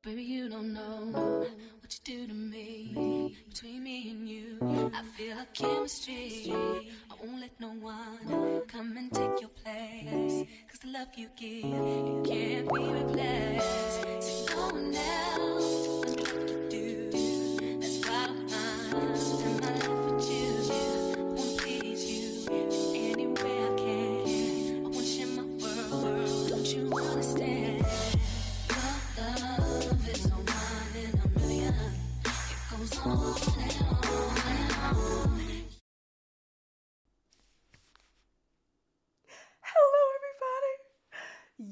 Baby, you don't know what you do to me. Between me and you, I feel like chemistry. I won't let no one come and take your place. Cause the love you give, it can't be replaced. So go now, tell me what to do. That's why I'm spend my life with you. I wanna please you in any way I can. I wanna share my world, don't you understand? Love is no one in a million. It goes on and on and on. Hello, everybody.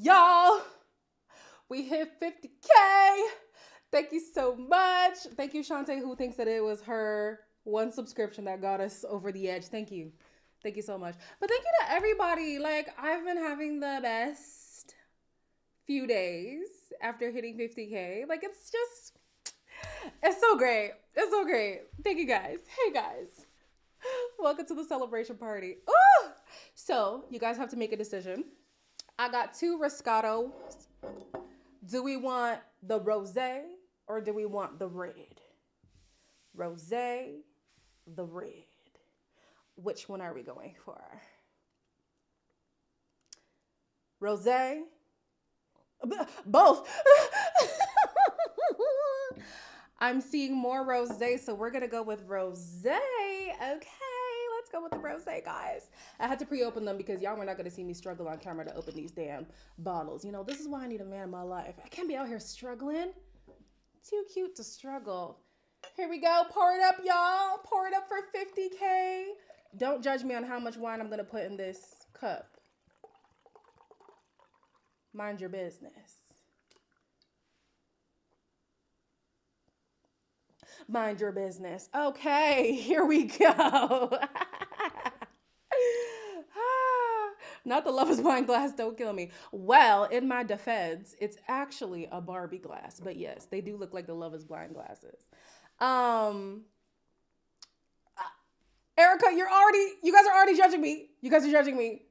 Y'all, we hit 50K. Thank you so much. Thank you, Shantae, who thinks that it was her one subscription that got us over the edge. Thank you. Thank you so much. But thank you to everybody. Like, I've been having the best few days after hitting 50K. Like, it's so great. It's so great. Thank you, guys. Hey, guys. Welcome to the celebration party. Ooh! So, you guys have to make a decision. I got 2 Riscatos. Do we want the rosé or do we want the red? Rosé, the red. Which one are we going for? Rosé? Both. I'm seeing more rosé, so we're gonna go with rosé. Okay, let's go with the rosé, guys. I had to pre-open them because y'all were not gonna see me struggle on camera to open these damn bottles. You know, this is why I need a man in my life. I can't be out here struggling. Too cute to struggle. Here we go. Pour it up, y'all. Pour it up for 50K. Don't judge me on how much wine I'm gonna put in this cup. Mind your business. Mind your business. Okay, here we go. Not the Lover's Wine glass, don't kill me. Well, in my defense, it's actually a Barbie glass. But yes, they do look like the Lover's Wine glasses. Erica, you guys are already judging me. You guys are judging me.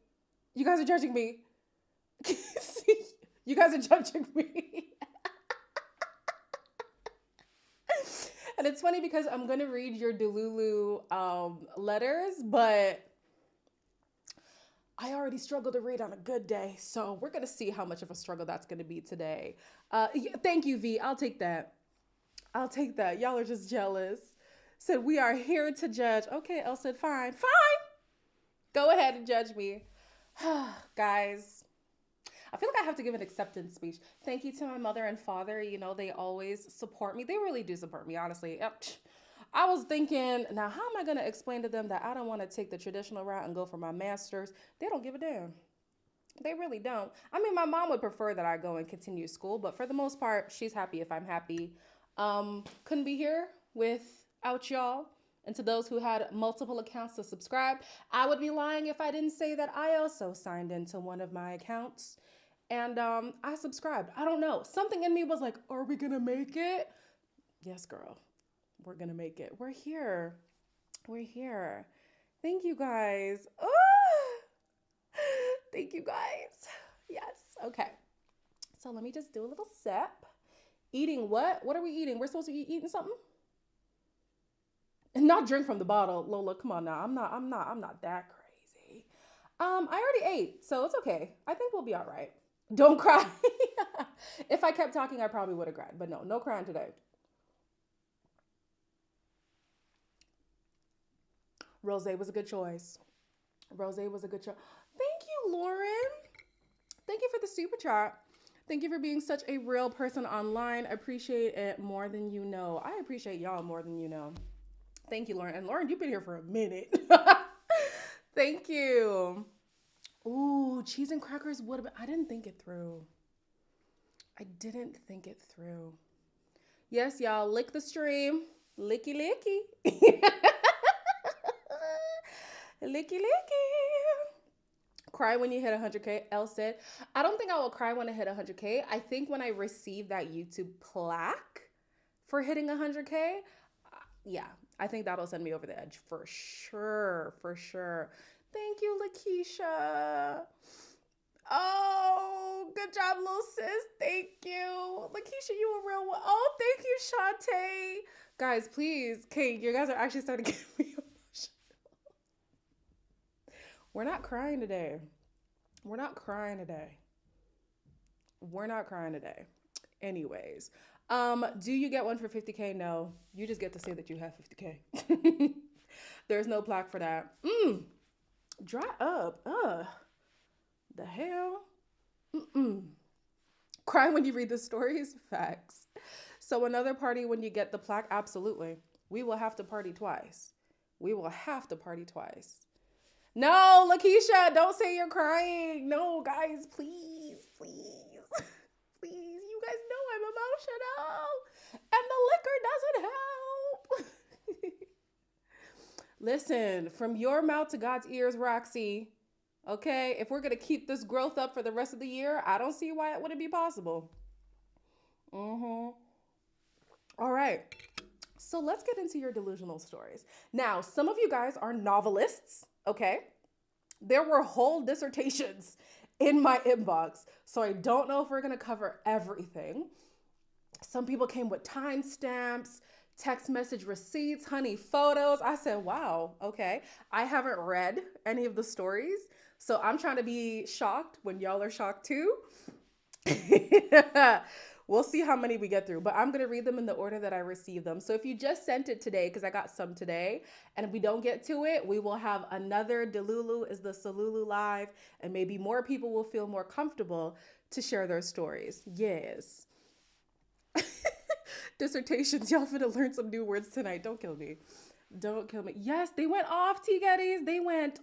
You guys are judging me. You guys are judging me. And it's funny because I'm going to read your Delulu letters, but I already struggle to read on a good day. So we're going to see how much of a struggle that's going to be today. Thank you, V. I'll take that. I'll take that. Y'all are just jealous. Said, we are here to judge. Okay, Elle said, fine. Fine. Go ahead and judge me. Guys, I feel like I have to give an acceptance speech. Thank you to my mother and father. You know, they always support me. They really do support me, honestly. I was thinking, now how am I going to explain to them that I don't want to take the traditional route and go for my master's? They don't give a damn. They really don't. I mean, my mom would prefer that I go and continue school, but for the most part, she's happy if I'm happy. Couldn't be here without y'all. And to those who had multiple accounts to subscribe, I would be lying if I didn't say that I also signed into one of my accounts. And I subscribed. I don't know. Something in me was like, are we going to make it? Yes, girl. We're going to make it. We're here. We're here. Thank you, guys. Oh, thank you, guys. Yes. Okay. So let me just do a little sip. Eating what? What are we eating? We're supposed to be eating something? And not drink from the bottle. Lola, come on now. I'm not that crazy. I already ate, so it's okay. I think we'll be all right. Don't cry. If I kept talking, I probably would have cried. But no crying today. Rosé was a good choice. Rosé was a good choice. Thank you, Lauren. Thank you for the super chat. Thank you for being such a real person online. I appreciate it more than you know. I appreciate y'all more than you know. Thank you, Lauren. And Lauren, you've been here for a minute. Thank you. Ooh, cheese and crackers would have been, I didn't think it through. I didn't think it through. Yes, y'all, lick the stream. Licky, licky. Licky, licky. Cry when you hit 100K, Elle said. I don't think I will cry when I hit 100K. I think when I receive that YouTube plaque for hitting 100K, yeah, I think that'll send me over the edge for sure, for sure. Thank you, Lakeisha. Oh, good job, little sis. Thank you. Lakeisha Lakeisha, you a real one. Oh, thank you, Shantae. Guys, please, Kate, you guys are actually starting to get me emotional. We're not crying today. We're not crying today. We're not crying today. Anyways, do you get one for 50K? No. You just get to say that you have 50K. There's no plaque for that. Dry up. The hell? Cry when you read the stories? Facts. So another party when you get the plaque? Absolutely. We will have to party twice. We will have to party twice. No, Lakeisha, don't say you're crying. No, guys, please, please. Please, you guys know I'm emotional. And the liquor doesn't help. Listen, from your mouth to God's ears, Roxy. Okay, if we're going to keep this growth up for the rest of the year, I don't see why it wouldn't be possible. All right. So let's get into your delusional stories. Now, some of you guys are novelists, okay? There were whole dissertations in my inbox, so I don't know if we're going to cover everything. Some people came with timestamps, text message receipts, honey, photos. I said, wow, okay. I haven't read any of the stories, so I'm trying to be shocked when y'all are shocked too. We'll see how many we get through, but I'm going to read them in the order that I received them. So if you just sent it today, because I got some today, and if we don't get to it, we will have another Delulu is the Salulu live, and maybe more people will feel more comfortable to share their stories. Yes. Dissertations, y'all finna learn some new words tonight. Don't kill me. Don't kill me. Yes, they went off, T-Getties. They went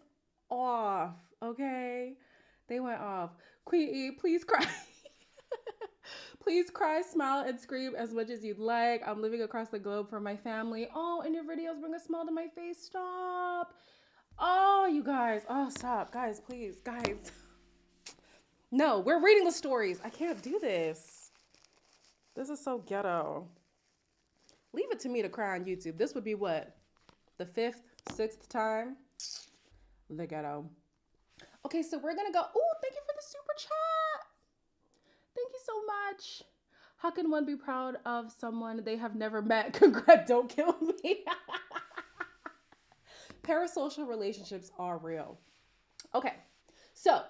off, okay? They went off. Queen E, please cry. Please cry, smile, and scream as much as you'd like. I'm living across the globe for my family. Oh, and your videos bring a smile to my face. Stop. Oh, you guys. Oh, stop. Guys, please. Guys. No, we're reading the stories. I can't do this. This is so ghetto. Leave it to me to cry on YouTube. This would be what? The 5th, 6th time? The ghetto. Okay, so we're going to go. Oh, thank you for the super chat. Thank you so much. How can one be proud of someone they have never met? Congrats, don't kill me. Parasocial relationships are real. Okay, so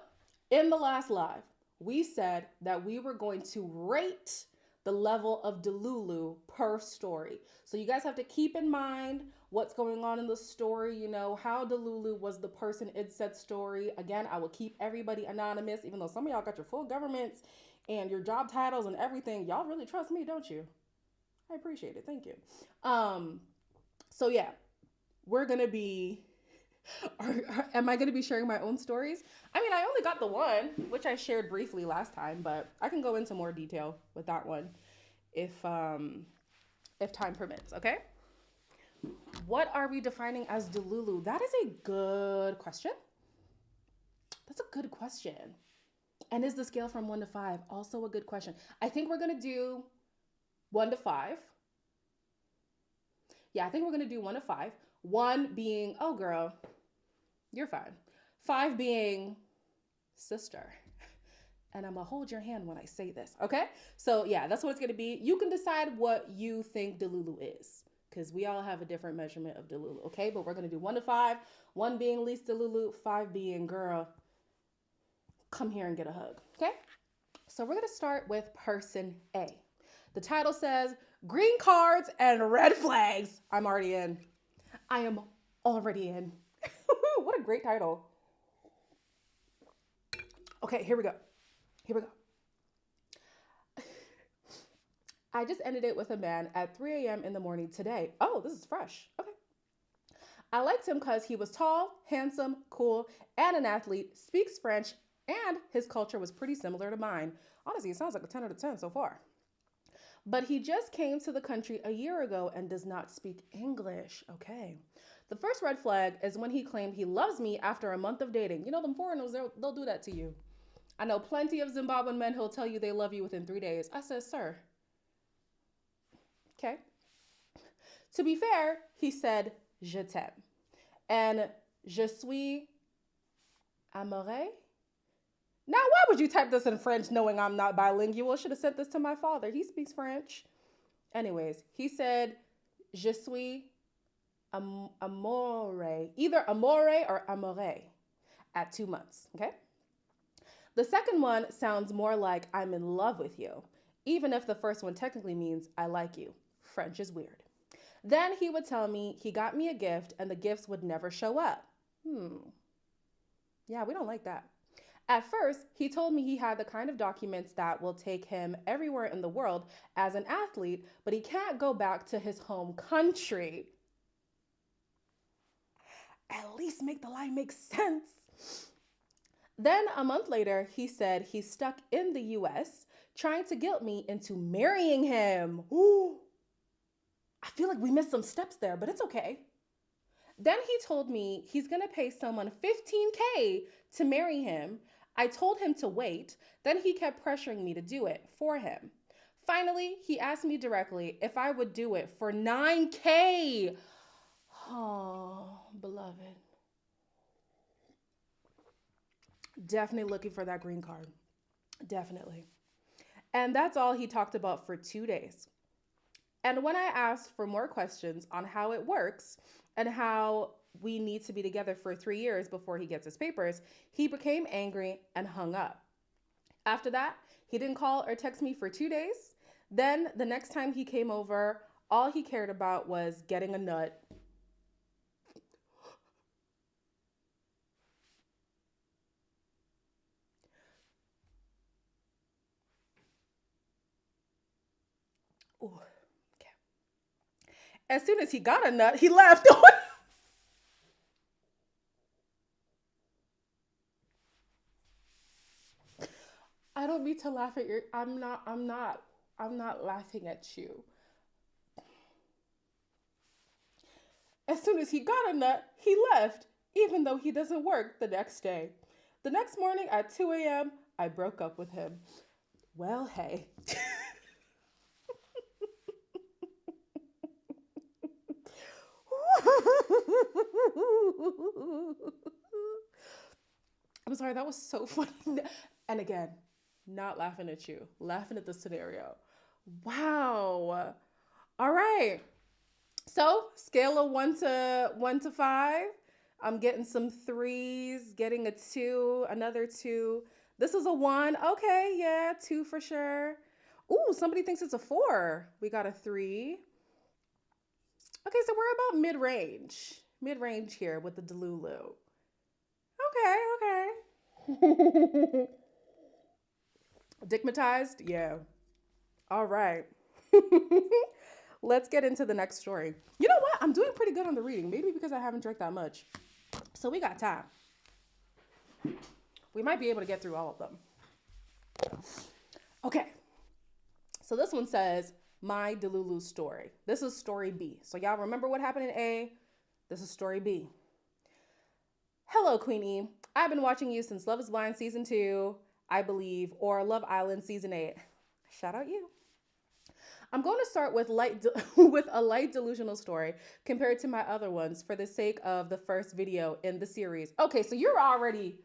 in the last live, we said that we were going to rate the level of Delulu per story. So you guys have to keep in mind what's going on in the story, you know, how Delulu was the person in said story. Again, I will keep everybody anonymous, even though some of y'all got your full governments and your job titles and everything. Y'all really trust me, don't you? I appreciate it. Thank you. So yeah, we're going to be, am I going to be sharing my own stories? I mean, I only got the one, which I shared briefly last time, but I can go into more detail with that one if time permits, okay? What are we defining as Delulu? That is a good question. That's a good question. And is the scale from 1 to 5 also a good question? I think we're going to do 1 to 5. Yeah, I think we're going to do 1 to 5. 1 being, oh girl, you're fine. 5 being sister. And I'm going to hold your hand when I say this, okay? So yeah, that's what it's going to be. You can decide what you think Delulu is, because we all have a different measurement of Delulu, okay? But we're going to do 1 to 5. 1 being least Delulu, 5 being girl, come here and get a hug, okay? So we're going to start with person A. The title says, green cards and red flags. I'm already in. I am already in. What a great title. Okay, here we go. I just ended it with a man at 3 a.m. in the morning today. Oh, this is fresh. Okay. I liked him because he was tall, handsome, cool, and an athlete, speaks French, and his culture was pretty similar to mine. Honestly, it sounds like a 10 out of 10 so far. But he just came to the country a year ago and does not speak English. Okay. The first red flag is when he claimed he loves me after a month of dating. You know, them foreigners, they'll do that to you. I know plenty of Zimbabwean men who'll tell you they love you within 3 days. I said, sir. Okay. To be fair, he said, je t'aime. And je suis amoureux. Now, why would you type this in French knowing I'm not bilingual? Should have sent this to my father. He speaks French. Anyways, he said, Je suis amore, either amore or amore at 2 months. Okay. The second one sounds more like I'm in love with you, even if the first one technically means I like you. French is weird. Then he would tell me he got me a gift and the gifts would never show up. Yeah, we don't like that. At first, he told me he had the kind of documents that will take him everywhere in the world as an athlete, but he can't go back to his home country. At least make the line make sense. Then a month later, he said he's stuck in the US trying to guilt me into marrying him. Ooh, I feel like we missed some steps there, but it's okay. Then he told me he's gonna pay someone $15K to marry him. I told him to wait. Then he kept pressuring me to do it for him. Finally, he asked me directly if I would do it for $9K. Oh, beloved. Definitely looking for that green card. Definitely. And that's all he talked about for 2 days. And when I asked for more questions on how it works and how we need to be together for 3 years before he gets his papers, he became angry and hung up. After that, he didn't call or text me for 2 days. Then the next time he came over, all he cared about was getting a nut. Ooh, okay. As soon as he got a nut, he left. I don't mean to laugh at your I'm not laughing at you. As soon as he got a nut, he left, even though he doesn't work the next day. The next morning at 2 a.m., I broke up with him. Well, hey. I'm sorry, that was so funny. And again, not laughing at you, laughing at the scenario. Wow. All right. So, scale of 1 to 5. I'm getting some threes, getting a 2, another 2. This is a 1. Okay, yeah, 2 for sure. Ooh, somebody thinks it's a 4. We got a 3. Okay, so we're about mid-range. Mid-range here with the Delulu. Okay. Digmatized? Yeah. All right. Let's get into the next story. You know what? I'm doing pretty good on the reading. Maybe because I haven't drank that much. So we got time. We might be able to get through all of them. Okay. So this one says, my Delulu story. This is story B. So y'all remember what happened in A? This is story B. Hello, Queenie. I've been watching you since Love is Blind season 2, I believe, or Love Island season 8. Shout out you. I'm going to start with with a light delusional story compared to my other ones for the sake of the first video in the series. Okay, so you're already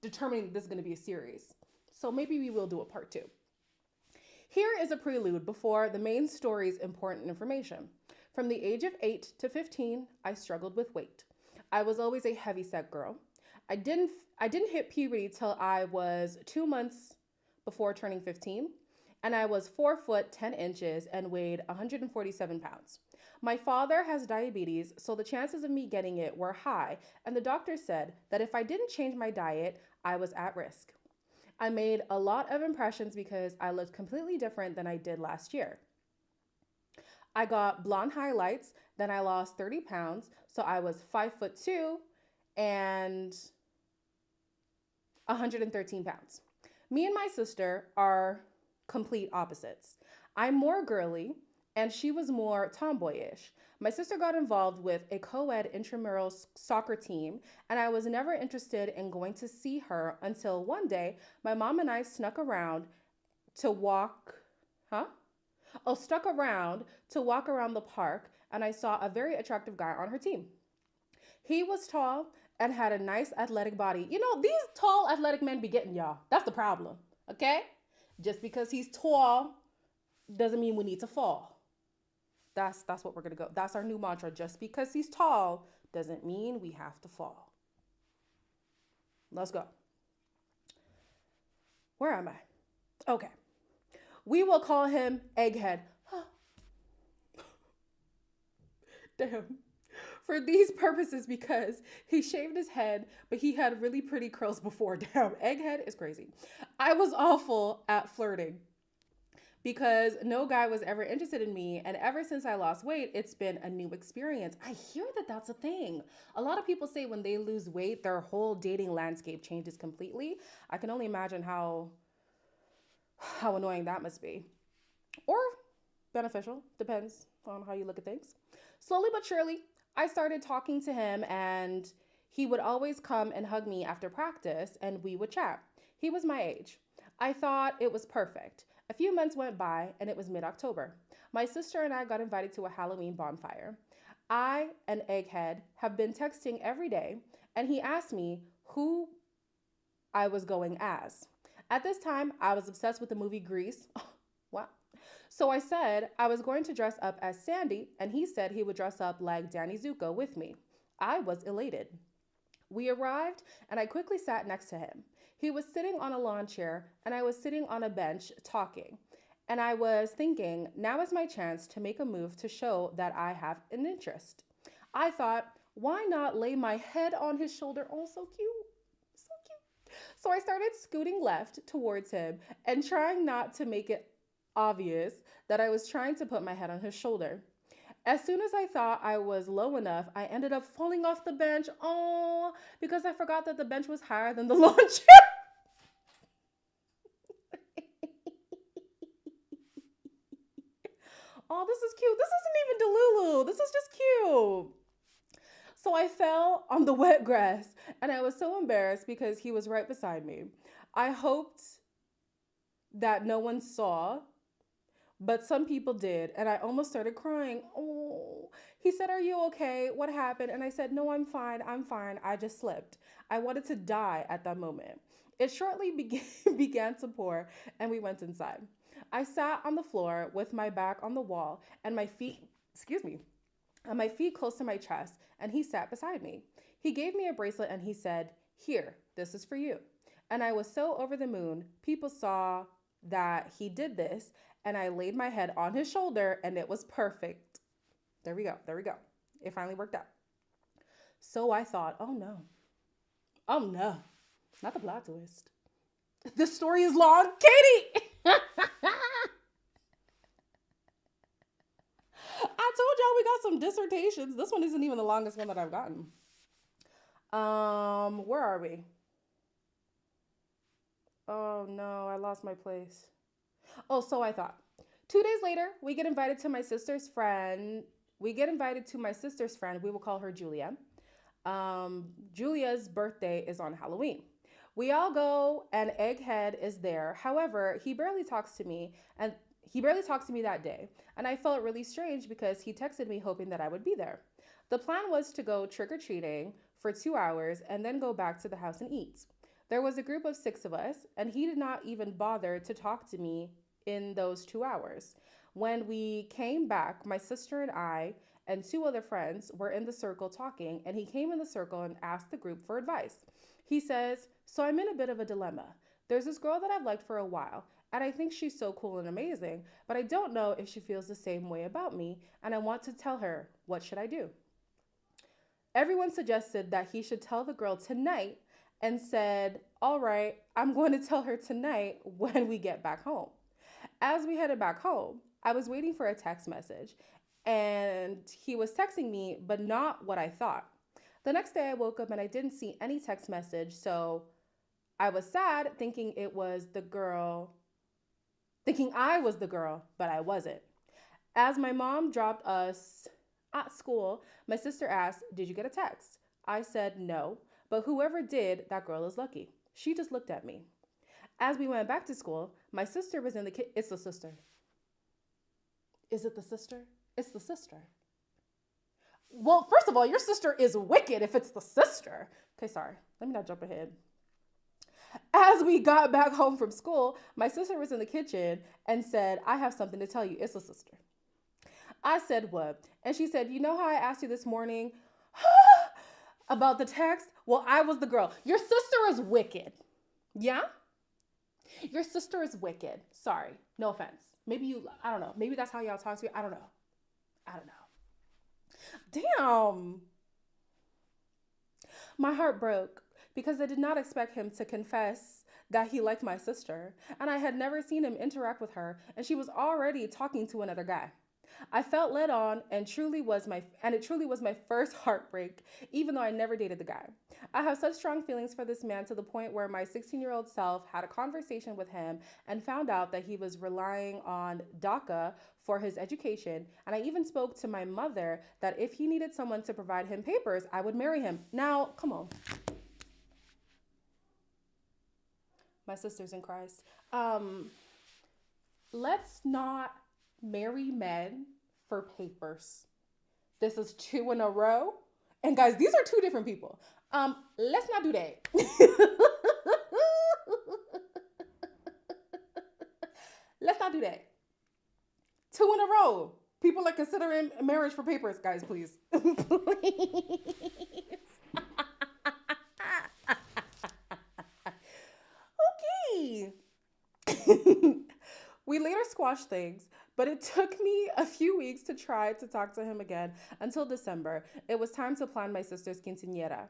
determining this is going to be a series. So maybe we will do a part 2. Here is a prelude before the main story's important information. From the age of 8 to 15, I struggled with weight. I was always a heavyset girl. I didn't hit puberty till I was 2 months before turning 15, and I was 4 foot 10 inches and weighed 147 pounds. My father has diabetes, so the chances of me getting it were high, and the doctor said that if I didn't change my diet, I was at risk. I made a lot of impressions because I looked completely different than I did last year. I got blonde highlights, then I lost 30 pounds, so I was 5'2" and 113 pounds. Me and my sister are complete opposites. I'm more girly, and she was more tomboyish. My sister got involved with a co-ed intramural soccer team, and I was never interested in going to see her until one day my mom and I stuck around to walk around the park, and I saw a very attractive guy on her team. He was tall and had a nice athletic body. You know, these tall athletic men be getting y'all. That's the problem. Okay? Just because he's tall doesn't mean we need to fall. That's what we're gonna go. That's our new mantra. Just because he's tall doesn't mean we have to fall. Let's go. Where am I? Okay. We will call him Egghead. Damn. For these purposes, because he shaved his head, but he had really pretty curls before. Damn, Egghead is crazy. I was awful at flirting because no guy was ever interested in me. And ever since I lost weight, it's been a new experience. I hear that that's a thing. A lot of people say when they lose weight, their whole dating landscape changes completely. I can only imagine how annoying that must be. Or beneficial, depends on how you look at things. Slowly but surely, I started talking to him, and he would always come and hug me after practice, and we would chat. He was my age. I thought it was perfect. A few months went by, and it was mid-October. My sister and I got invited to a Halloween bonfire. I and Egghead have been texting every day, and he asked me who I was going as. At this time, I was obsessed with the movie Grease. Wow. So I said I was going to dress up as Sandy, and he said he would dress up like Danny Zuko with me. I was elated. We arrived, and I quickly sat next to him. He was sitting on a lawn chair, and I was sitting on a bench talking. And I was thinking, now is my chance to make a move to show that I have an interest. I thought, why not lay my head on his shoulder? Oh, so cute. So cute. So I started scooting left towards him and trying not to make it obvious that I was trying to put my head on his shoulder. As soon as I thought I was low enough, I ended up falling off the bench. Oh, because I forgot that the bench was higher than the lawn chair. Oh, this is cute. This isn't even Delulu. This is just cute. So I fell on the wet grass, and I was so embarrassed because he was right beside me. I hoped that no one saw, but some people did, and I almost started crying. Oh, he said, "Are you okay? What happened?" And I said, "No, I'm fine. I'm fine. I just slipped." I wanted to die at that moment. It shortly began to pour, and we went inside. I sat on the floor with my back on the wall and my feet, and my feet close to my chest, and he sat beside me. He gave me a bracelet and he said, "Here, this is for you." And I was so over the moon. People saw that he did this, and I laid my head on his shoulder, and it was perfect. There we go. There we go. It finally worked out. So I thought, oh no. Oh no. Not the plot twist. This story is long. Katie! I told y'all we got some dissertations. This one isn't even the longest one that I've gotten. Where are we? Oh no, I lost my place. Oh, so I thought. 2 days later, we get invited to my sister's friend. We will call her Julia. Julia's birthday is on Halloween. We all go, and Egghead is there. However, he barely talks to me that day. And I felt really strange because he texted me hoping that I would be there. The plan was to go trick-or-treating for 2 hours and then go back to the house and eat. There was a group of 6 of us, and he did not even bother to talk to me in those 2 hours. When we came back, my sister and I and 2 other friends were in the circle talking, and he came in the circle and asked the group for advice. He says, "So I'm in a bit of a dilemma. There's this girl that I've liked for a while, and I think she's so cool and amazing, but I don't know if she feels the same way about me, and I want to tell her. What should I do?" Everyone suggested that he should tell the girl tonight and said, "All right, I'm going to tell her tonight when we get back home." As we headed back home, I was waiting for a text message, and he was texting me, but not what I thought. The next day I woke up and I didn't see any text message, so I was sad thinking I was the girl, but I wasn't. As my mom dropped us at school, my sister asked, "Did you get a text?" I said no, but whoever did, that girl is lucky. She just looked at me. As we went back to school, my sister was in the kitchen. It's the sister. Is it the sister? It's the sister. Well, first of all, your sister is wicked if it's the sister. Okay, sorry. Let me not jump ahead. As we got back home from school, my sister was in the kitchen and said, I have something to tell you. It's a sister. I said, what? And she said, you know how I asked you this morning about the text? Well, I was the girl. Your sister is wicked. Yeah? Your sister is wicked. Sorry. No offense. Maybe you, I don't know. Maybe that's how y'all talk to you. I don't know. I don't know. Damn. My heart broke because I did not expect him to confess that he liked my sister, and I had never seen him interact with her, and she was already talking to another guy. I felt led on and it truly was my first heartbreak, even though I never dated the guy. I have such strong feelings for this man to the point where my 16-year-old self had a conversation with him and found out that he was relying on DACA for his education, and I even spoke to my mother that if he needed someone to provide him papers, I would marry him. Now, come on. My sisters in Christ. Let's not marry men for papers. This is two in a row. And guys, these are two different people. Let's not do that. Let's not do that. Two in a row. People are considering marriage for papers, guys, please. Please. Okay. We later squashed things, but it took me a few weeks to try to talk to him again until December. It was time to plan my sister's quinceañera.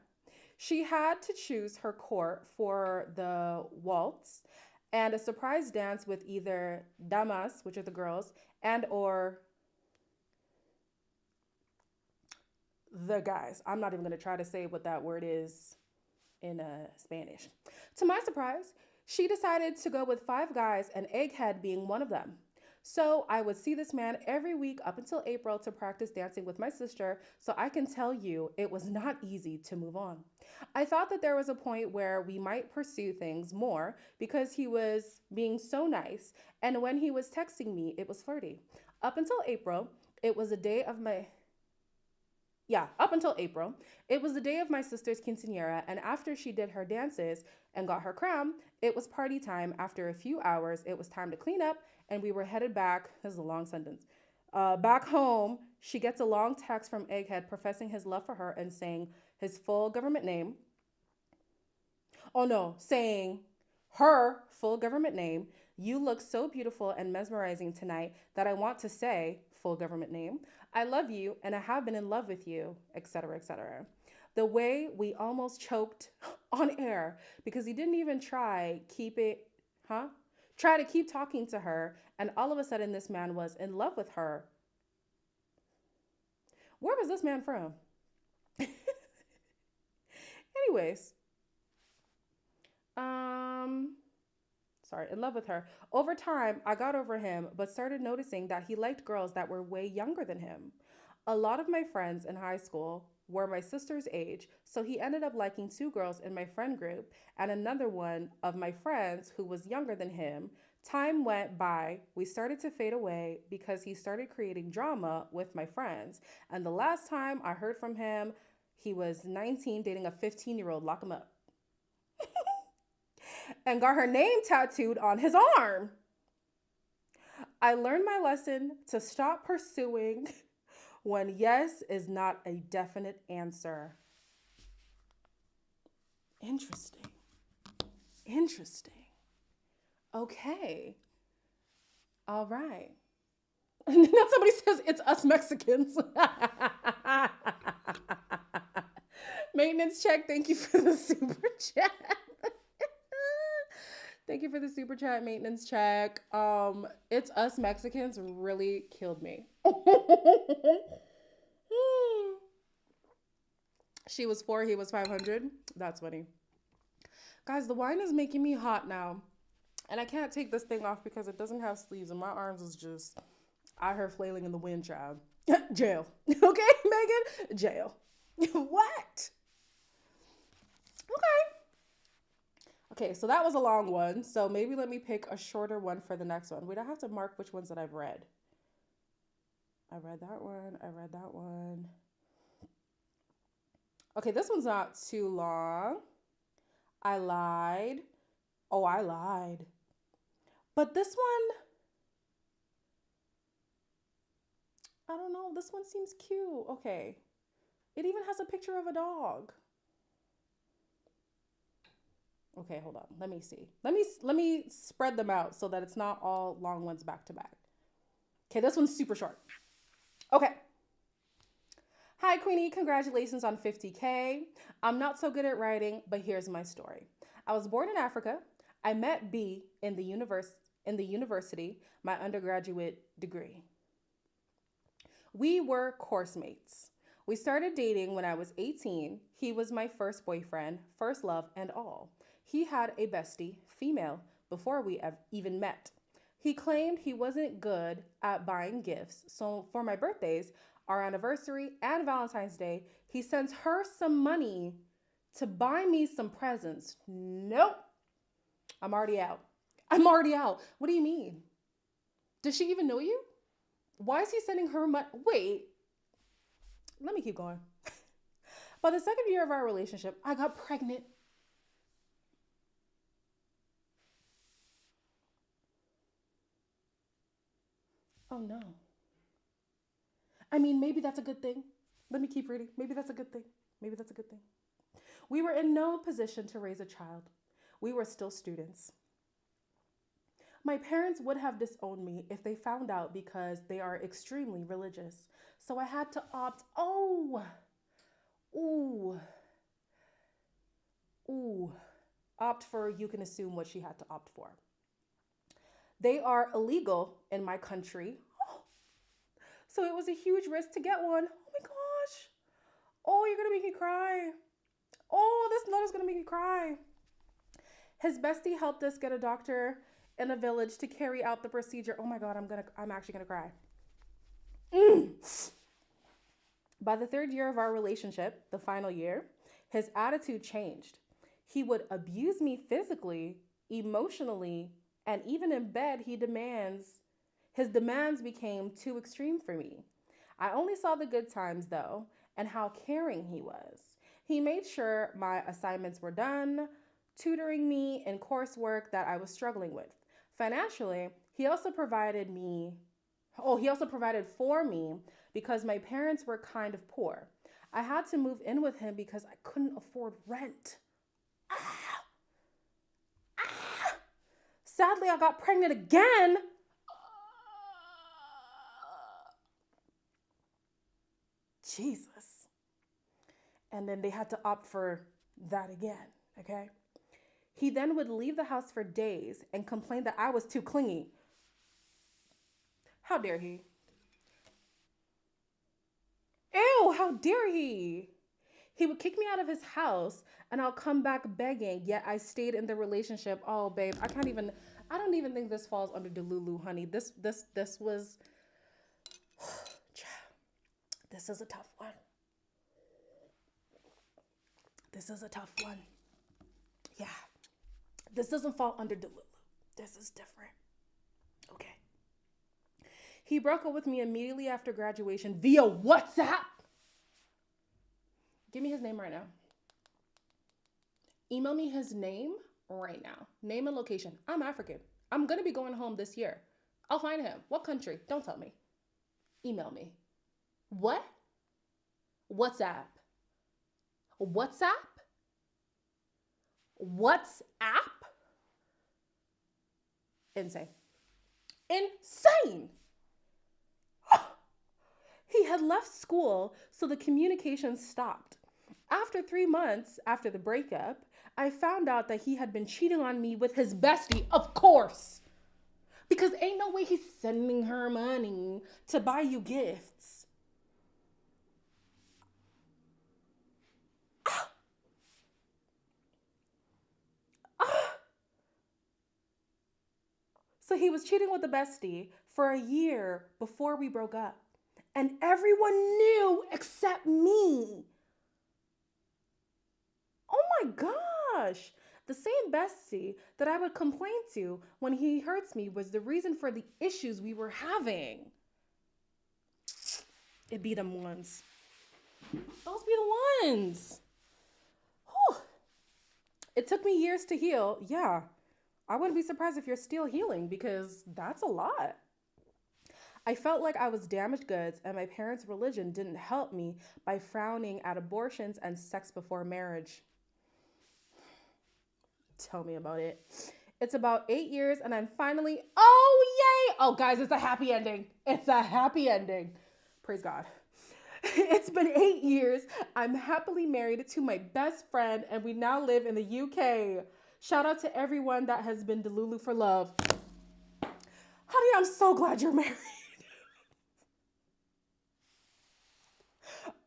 She had to choose her court for the waltz and a surprise dance with either damas, which are the girls, and or the guys. I'm not even going to try to say what that word is in Spanish. To my surprise, she decided to go with five guys and Egghead being one of them. So I would see this man every week up until April to practice dancing with my sister, so I can tell you it was not easy to move on. I thought that there was a point where we might pursue things more because he was being so nice, and when he was texting me, it was flirty. Up until April, it was a day of my up until April, it was the day of my sister's quinceanera, and after she did her dances and got her crown, it was party time. After a few hours, it was time to clean up, and we were headed back. This is a long sentence. Back home, she gets a long text from Egghead professing his love for her and saying his full government name. Oh no, saying her full government name. You look so beautiful and mesmerizing tonight that I want to say, full government name, I love you and I have been in love with you, etc., etc. The way we almost choked on air because he didn't even try to keep talking to her, and all of a sudden this man was in love with her. Where was this man from? Anyways, in love with her. Over time, I got over him, but started noticing that he liked girls that were way younger than him. A lot of my friends in high school were my sister's age, so he ended up liking two girls in my friend group and another one of my friends who was younger than him. Time went by, we started to fade away because he started creating drama with my friends. And the last time I heard from him, he was 19 dating a 15-year-old, lock him up, and got her name tattooed on his arm. I learned my lesson to stop pursuing when yes is not a definite answer. Interesting. Okay. All right. And then somebody says it's us Mexicans. Maintenance check. Thank you for the super chat. Thank you for the super chat, maintenance check. It's us Mexicans really killed me. She was 4, he was 500. That's funny. Guys, the wine is making me hot now. And I can't take this thing off because it doesn't have sleeves and my arms is just out here flailing in the wind, child. Jail. Okay, Megan? Jail. What? Okay, so that was a long one. So maybe let me pick a shorter one for the next one. Wait, I have to mark which ones that I've read. I read that one. Okay, this one's not too long. I lied. Oh, I lied. But this one, I don't know. This one seems cute. Okay. It even has a picture of a dog. Okay, hold on. Let me see. Let me spread them out so that it's not all long ones back to back. Okay, this one's super short. Okay. Hi, Queenie. Congratulations on 50K. I'm not so good at writing, but here's my story. I was born in Africa. I met B in the university, my undergraduate degree. We were course mates. We started dating when I was 18. He was my first boyfriend, first love, and all. He had a bestie, female, before we even met. He claimed he wasn't good at buying gifts, so for my birthdays, our anniversary, and Valentine's Day, he sends her some money to buy me some presents. Nope. I'm already out. I'm already out. What do you mean? Does she even know you? Why is he sending her money? Wait, let me keep going. By the second year of our relationship, I got pregnant. Oh no. I mean, maybe that's a good thing. Let me keep reading. Maybe that's a good thing. Maybe that's a good thing. We were in no position to raise a child. We were still students. My parents would have disowned me if they found out because they are extremely religious. So I had to opt. Oh, ooh, ooh. Opt for, you can assume what she had to opt for. They are illegal in my country. So it was a huge risk to get one. Oh my gosh. Oh, you're going to make me cry. Oh, this letter's going to make me cry. His bestie helped us get a doctor in a village to carry out the procedure. Oh my God, I'm actually going to cry. By the third year of our relationship, the final year, his attitude changed. He would abuse me physically, emotionally, and even in bed, his demands became too extreme for me. I only saw the good times though, and how caring he was. He made sure my assignments were done, tutoring me in coursework that I was struggling with. Financially, he also provided for me because my parents were kind of poor. I had to move in with him because I couldn't afford rent. Sadly, I got pregnant again. Jesus. And then they had to opt for that again, okay? He then would leave the house for days and complain that I was too clingy. How dare he? Ew, how dare he? He would kick me out of his house and I'll come back begging, yet I stayed in the relationship. Oh, babe, I don't even think this falls under Delulu, honey. This was, this is a tough one. This is a tough one. Yeah. This doesn't fall under Delulu. This is different. Okay. He broke up with me immediately after graduation via WhatsApp. Give me his name right now. Email me his name right now. Name and location. I'm African. I'm going to be going home this year. I'll find him. What country? Don't tell me. Email me. What? WhatsApp. WhatsApp? WhatsApp? Insane. Insane! He had left school, so the communication stopped. After 3 months after the breakup, I found out that he had been cheating on me with his bestie, of course. Because ain't no way he's sending her money to buy you gifts. So he was cheating with the bestie for a year before we broke up. And everyone knew except me. Oh my gosh. The same bestie that I would complain to when he hurts me was the reason for the issues we were having. It be them ones. Those be the ones. It took me years to heal. Yeah. I wouldn't be surprised if you're still healing because that's a lot. I felt like I was damaged goods, and my parents' religion didn't help me by frowning at abortions and sex before marriage. Tell me about it. It's about 8 years, and I'm finally. Oh, yay! Oh, guys, it's a happy ending. It's a happy ending. Praise God. It's been 8 years. I'm happily married to my best friend, and we now live in the UK. Shout out to everyone that has been Delulu for love. Honey, I'm so glad you're married.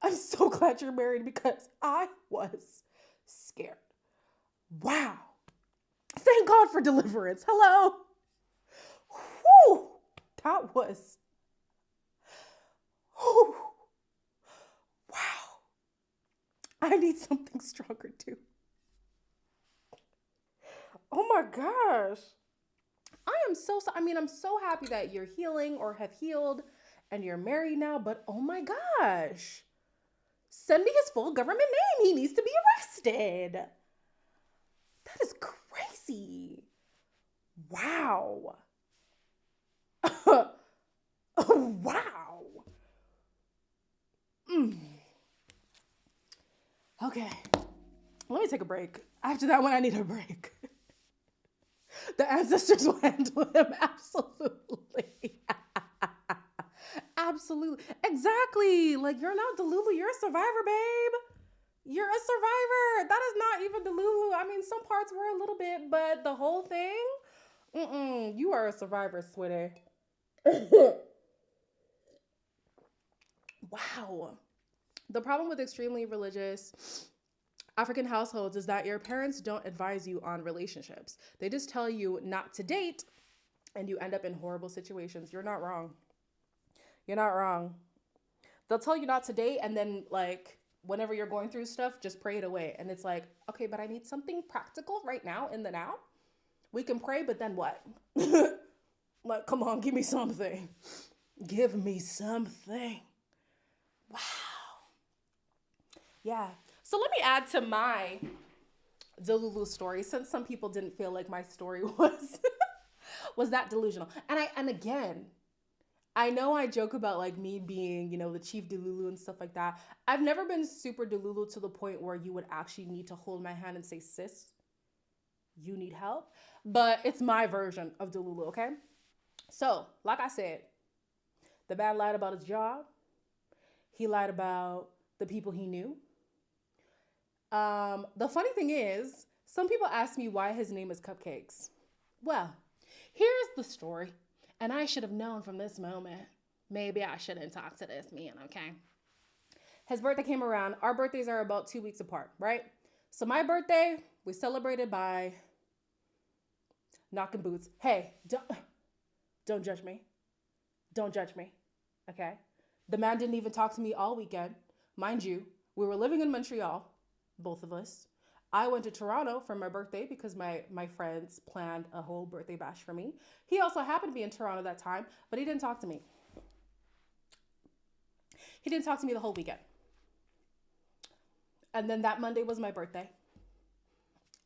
I'm so glad you're married because I was scared. Wow. Thank God for deliverance. Hello. Whew. That was. Whew. Wow. I need something stronger too. Oh my gosh. I'm so happy that you're healing or have healed and you're married now, but oh my gosh. Send me his full government name. He needs to be arrested. That is crazy. Wow. Wow. Okay. Let me take a break. After that one, I need a break. The ancestors will handle him. Absolutely. Absolutely. Exactly. Like, you're not Delulu. You're a survivor, babe. You're a survivor. That is not even Delulu. I mean, some parts were a little bit, but the whole thing, you are a survivor, sweetie. Wow. The problem with extremely religious African households is that your parents don't advise you on relationships. They just tell you not to date, and you end up in horrible situations. You're not wrong. You're not wrong. They'll tell you not to date, and then, like, whenever you're going through stuff, just pray it away. And it's like, okay, but I need something practical right now in the now. We can pray, but then what? Like, come on, give me something. Give me something. Wow. Yeah. So let me add to my Delulu story, since some people didn't feel like my story was that delusional. And again, I know I joke about like me being, the chief Delulu and stuff like that. I've never been super Delulu to the point where you would actually need to hold my hand and say, sis, you need help. But it's my version of Delulu, okay? So, like I said, the man lied about his job. He lied about the people he knew. The funny thing is, some people ask me why his name is Cupcakes. Well, here's the story. And I should have known from this moment. Maybe I shouldn't talk to this man, okay? His birthday came around. Our birthdays are about 2 weeks apart, right? So my birthday, we celebrated by knocking boots. Hey, don't judge me. Don't judge me, okay? The man didn't even talk to me all weekend. Mind you, we were living in Montreal, both of us. I went to Toronto for my birthday because my friends planned a whole birthday bash for me. He also happened to be in Toronto that time, but he didn't talk to me. He didn't talk to me the whole weekend. And then that Monday was my birthday.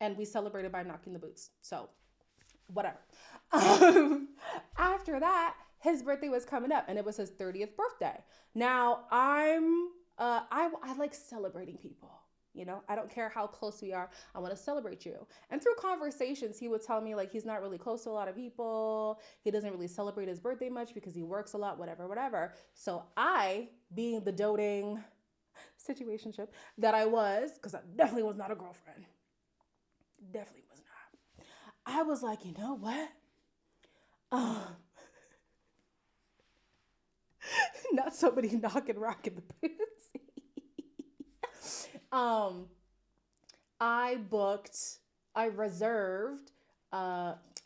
And we celebrated by knocking the boots. So, whatever. After that, his birthday was coming up and it was his 30th birthday. Now, I like celebrating people. I don't care how close we are. I want to celebrate you. And through conversations, he would tell me like he's not really close to a lot of people. He doesn't really celebrate his birthday much because he works a lot, whatever. So I, being the doting situationship that I was, because I definitely was not a girlfriend. Definitely was not. I was like, you know what? Not somebody knocking, rocking the boots.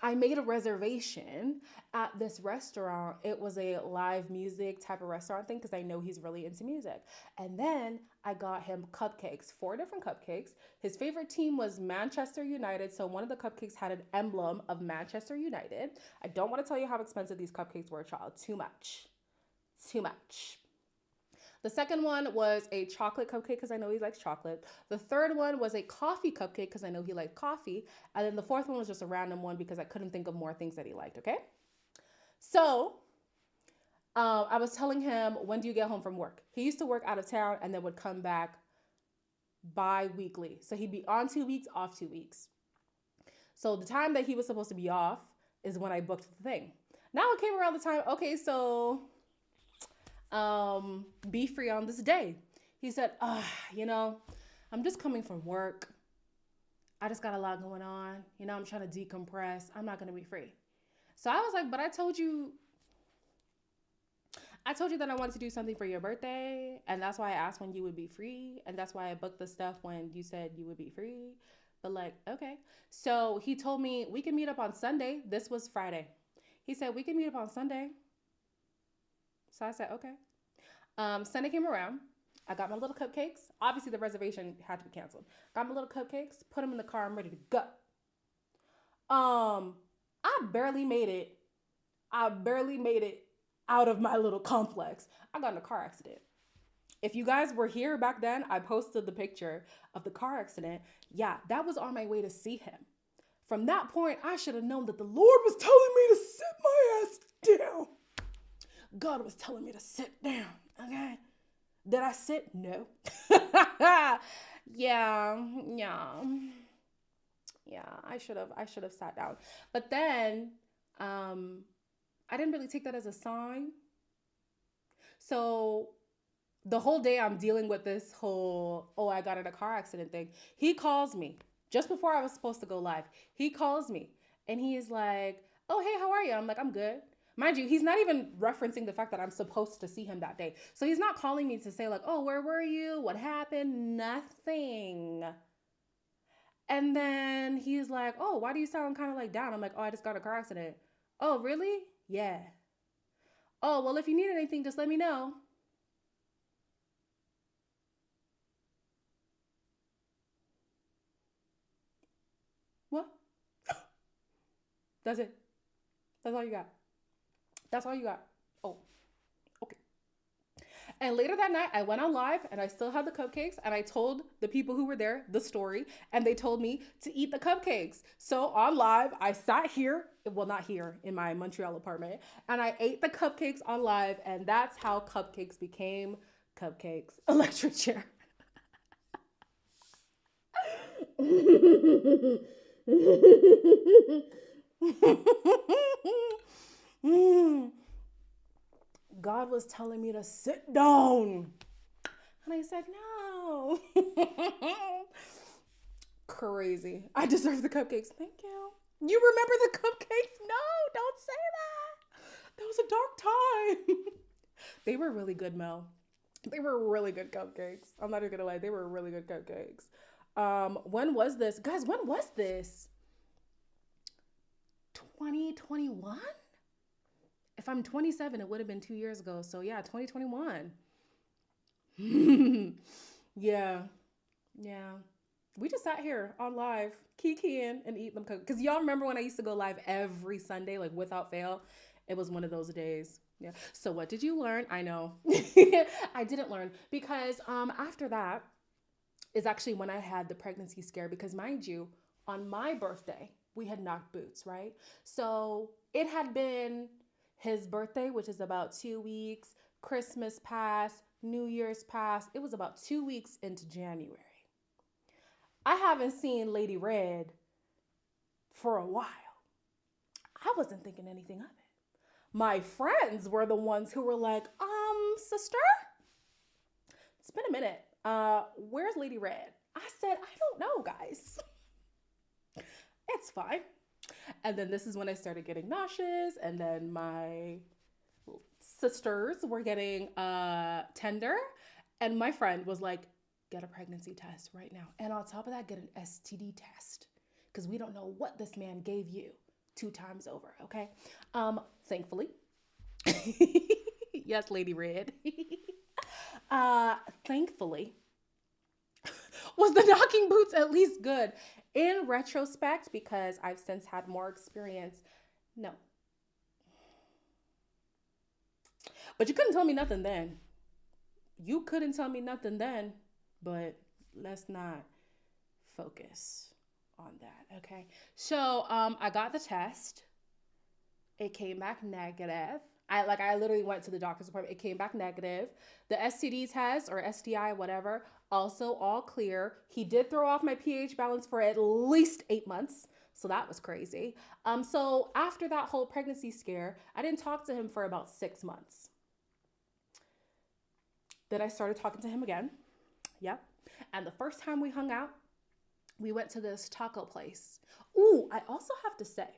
I made a reservation at this restaurant. It was a live music type of restaurant thing because I know he's really into music. And then I got him cupcakes, 4 different cupcakes. His favorite team was Manchester United. So one of the cupcakes had an emblem of Manchester United. I don't want to tell you how expensive these cupcakes were, child. Too much. The second one was a chocolate cupcake because I know he likes chocolate. The third one was a coffee cupcake because I know he liked coffee. And then the fourth one was just a random one because I couldn't think of more things that he liked, okay? So I was telling him, when do you get home from work? He used to work out of town and then would come back bi-weekly. So he'd be on 2 weeks, off 2 weeks. So the time that he was supposed to be off is when I booked the thing. Now it came around the time, okay, so be free on this day. He said, I'm just coming from work. I just got a lot going on. I'm trying to decompress. I'm not going to be free. So I was like, but I told you that I wanted to do something for your birthday. And that's why I asked when you would be free. And that's why I booked the stuff when you said you would be free. But like, okay. So he told me we can meet up on Sunday. This was Friday. He said, we can meet up on Sunday. So I said, okay. Sunday came around. I got my little cupcakes. Obviously, the reservation had to be canceled. Got my little cupcakes, put them in the car. I'm ready to go. I barely made it out of my little complex. I got in a car accident. If you guys were here back then, I posted the picture of the car accident. Yeah, that was on my way to see him. From that point, I should have known that the Lord was telling me to sit my ass down. God was telling me to sit down, okay? Did I sit? No. Yeah, I should have sat down. But then I didn't really take that as a sign. So the whole day I'm dealing with this whole, I got in a car accident thing. He calls me just before I was supposed to go live. He calls me and he is like, oh, hey, how are you? I'm like, I'm good. Mind you, he's not even referencing the fact that I'm supposed to see him that day. So he's not calling me to say like, oh, where were you? What happened? Nothing. And then he's like, oh, why do you sound kind of like down? I'm like, oh, I just got in a car accident. Oh, really? Yeah. Oh, well, if you need anything, just let me know. What? That's it. That's all you got. That's all you got. Oh, okay. And later that night, I went on live and I still had the cupcakes and I told the people who were there the story and they told me to eat the cupcakes. So on live, I sat here, well, not here in my Montreal apartment, and I ate the cupcakes on live and that's how cupcakes became cupcakes. Electric chair. God was telling me to sit down. And I said, no. Crazy. I deserve the cupcakes. Thank you. You remember the cupcakes? No, don't say that. That was a dark time. They were really good, Mel. They were really good cupcakes. I'm not even gonna lie. They were really good cupcakes. When was this? Guys, when was this? 2021? If I'm 27, it would have been 2 years ago. So yeah, 2021. Yeah. We just sat here on live, kikiing and eating them cookies. Because y'all remember when I used to go live every Sunday, like without fail? It was one of those days. Yeah. So what did you learn? I know. I didn't learn because after that is actually when I had the pregnancy scare. Because mind you, on my birthday, we had knocked boots, right? So it had been his birthday, which is about 2 weeks, Christmas passed, New Year's passed. It was about 2 weeks into January. I haven't seen Lady Red for a while. I wasn't thinking anything of it. My friends were the ones who were like, sister, it's been a minute. Where's Lady Red? I said, I don't know, guys. It's fine. And then this is when I started getting nauseous. And then my sisters were getting tender. And my friend was like, get a pregnancy test right now. And on top of that, get an STD test. Because we don't know what this man gave you 2 times over, okay? Thankfully. Yes, Lady Red. Thankfully. Was the knocking boots at least good? In retrospect, because I've since had more experience, no. But you couldn't tell me nothing then. You couldn't tell me nothing then, but let's not focus on that, okay? So, I got the test. It came back negative. I literally went to the doctor's appointment. It came back negative. The STD test or STI, whatever, also all clear. He did throw off my pH balance for at least 8 months. So that was crazy. So after that whole pregnancy scare, I didn't talk to him for about 6 months. Then I started talking to him again. Yep. And the first time we hung out, we went to this taco place. Ooh, I also have to say,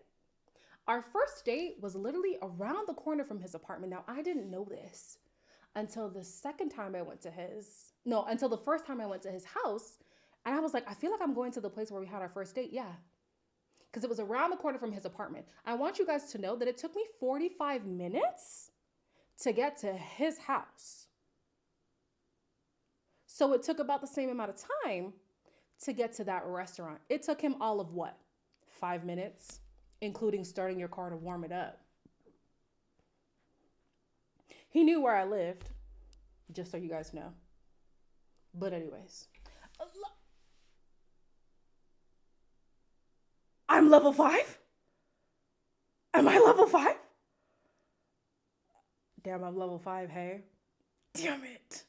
our first date was literally around the corner from his apartment. Now, I didn't know this until the second time I went to his, no, until the first time I went to his house. And I was like, I feel like I'm going to the place where we had our first date. Yeah. Because it was around the corner from his apartment. I want you guys to know that it took me 45 minutes to get to his house. So it took about the same amount of time to get to that restaurant. It took him all of what? 5 minutes, including starting your car to warm it up. He knew where I lived, just so you guys know. But anyways, I'm level 5? Am I level 5? Damn, I'm level 5, hey? Damn it.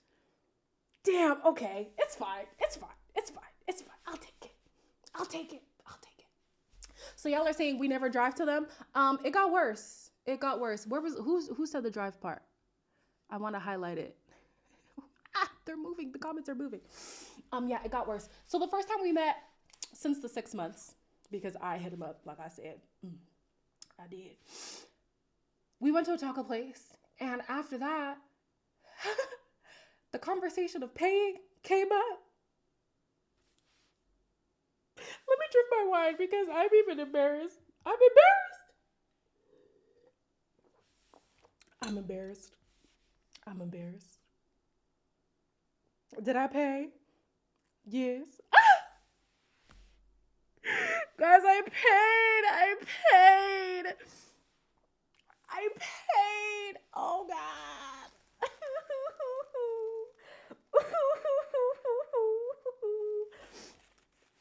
Damn, okay. It's fine. It's fine. It's fine. It's fine. I'll take it. I'll take it. I'll take it. So y'all are saying we never drive to them? It got worse. It got worse. Who said the drive part? I want to highlight it. They're moving. The comments are moving. Yeah, it got worse. So the first time we met since the 6 months, because I hit him up, like I said, I did. We went to a taco place, and after that, the conversation of paying came up. Let me drink my wine because I'm even embarrassed. I'm embarrassed. Did I pay? Yes. Guys, I paid. Oh, God.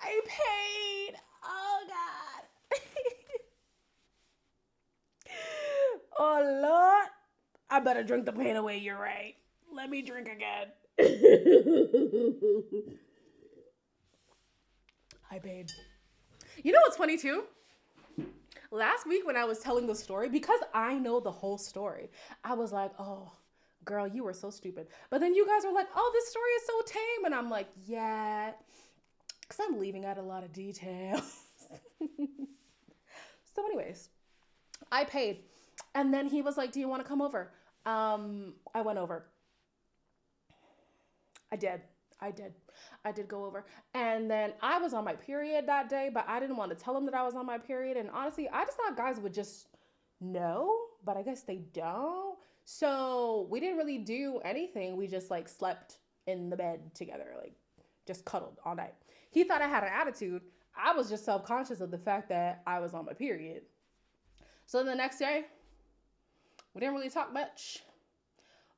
I paid. Oh, God. Oh, Lord. I better drink the pain away. You're right. Let me drink again. I paid. You know what's funny, too? Last week when I was telling the story, because I know the whole story, I was like, oh, girl, you were so stupid. But then you guys were like, oh, this story is so tame. And I'm like, yeah, because I'm leaving out a lot of details. So anyways, I paid. And then he was like, do you want to come over? I went over. I did go over. And then I was on my period that day, but I didn't want to tell him that I was on my period. And honestly, I just thought guys would just know, but I guess they don't. So we didn't really do anything. We just like slept in the bed together, like just cuddled all night. He thought I had an attitude. I was just self-conscious of the fact that I was on my period. So then the next day, we didn't really talk much.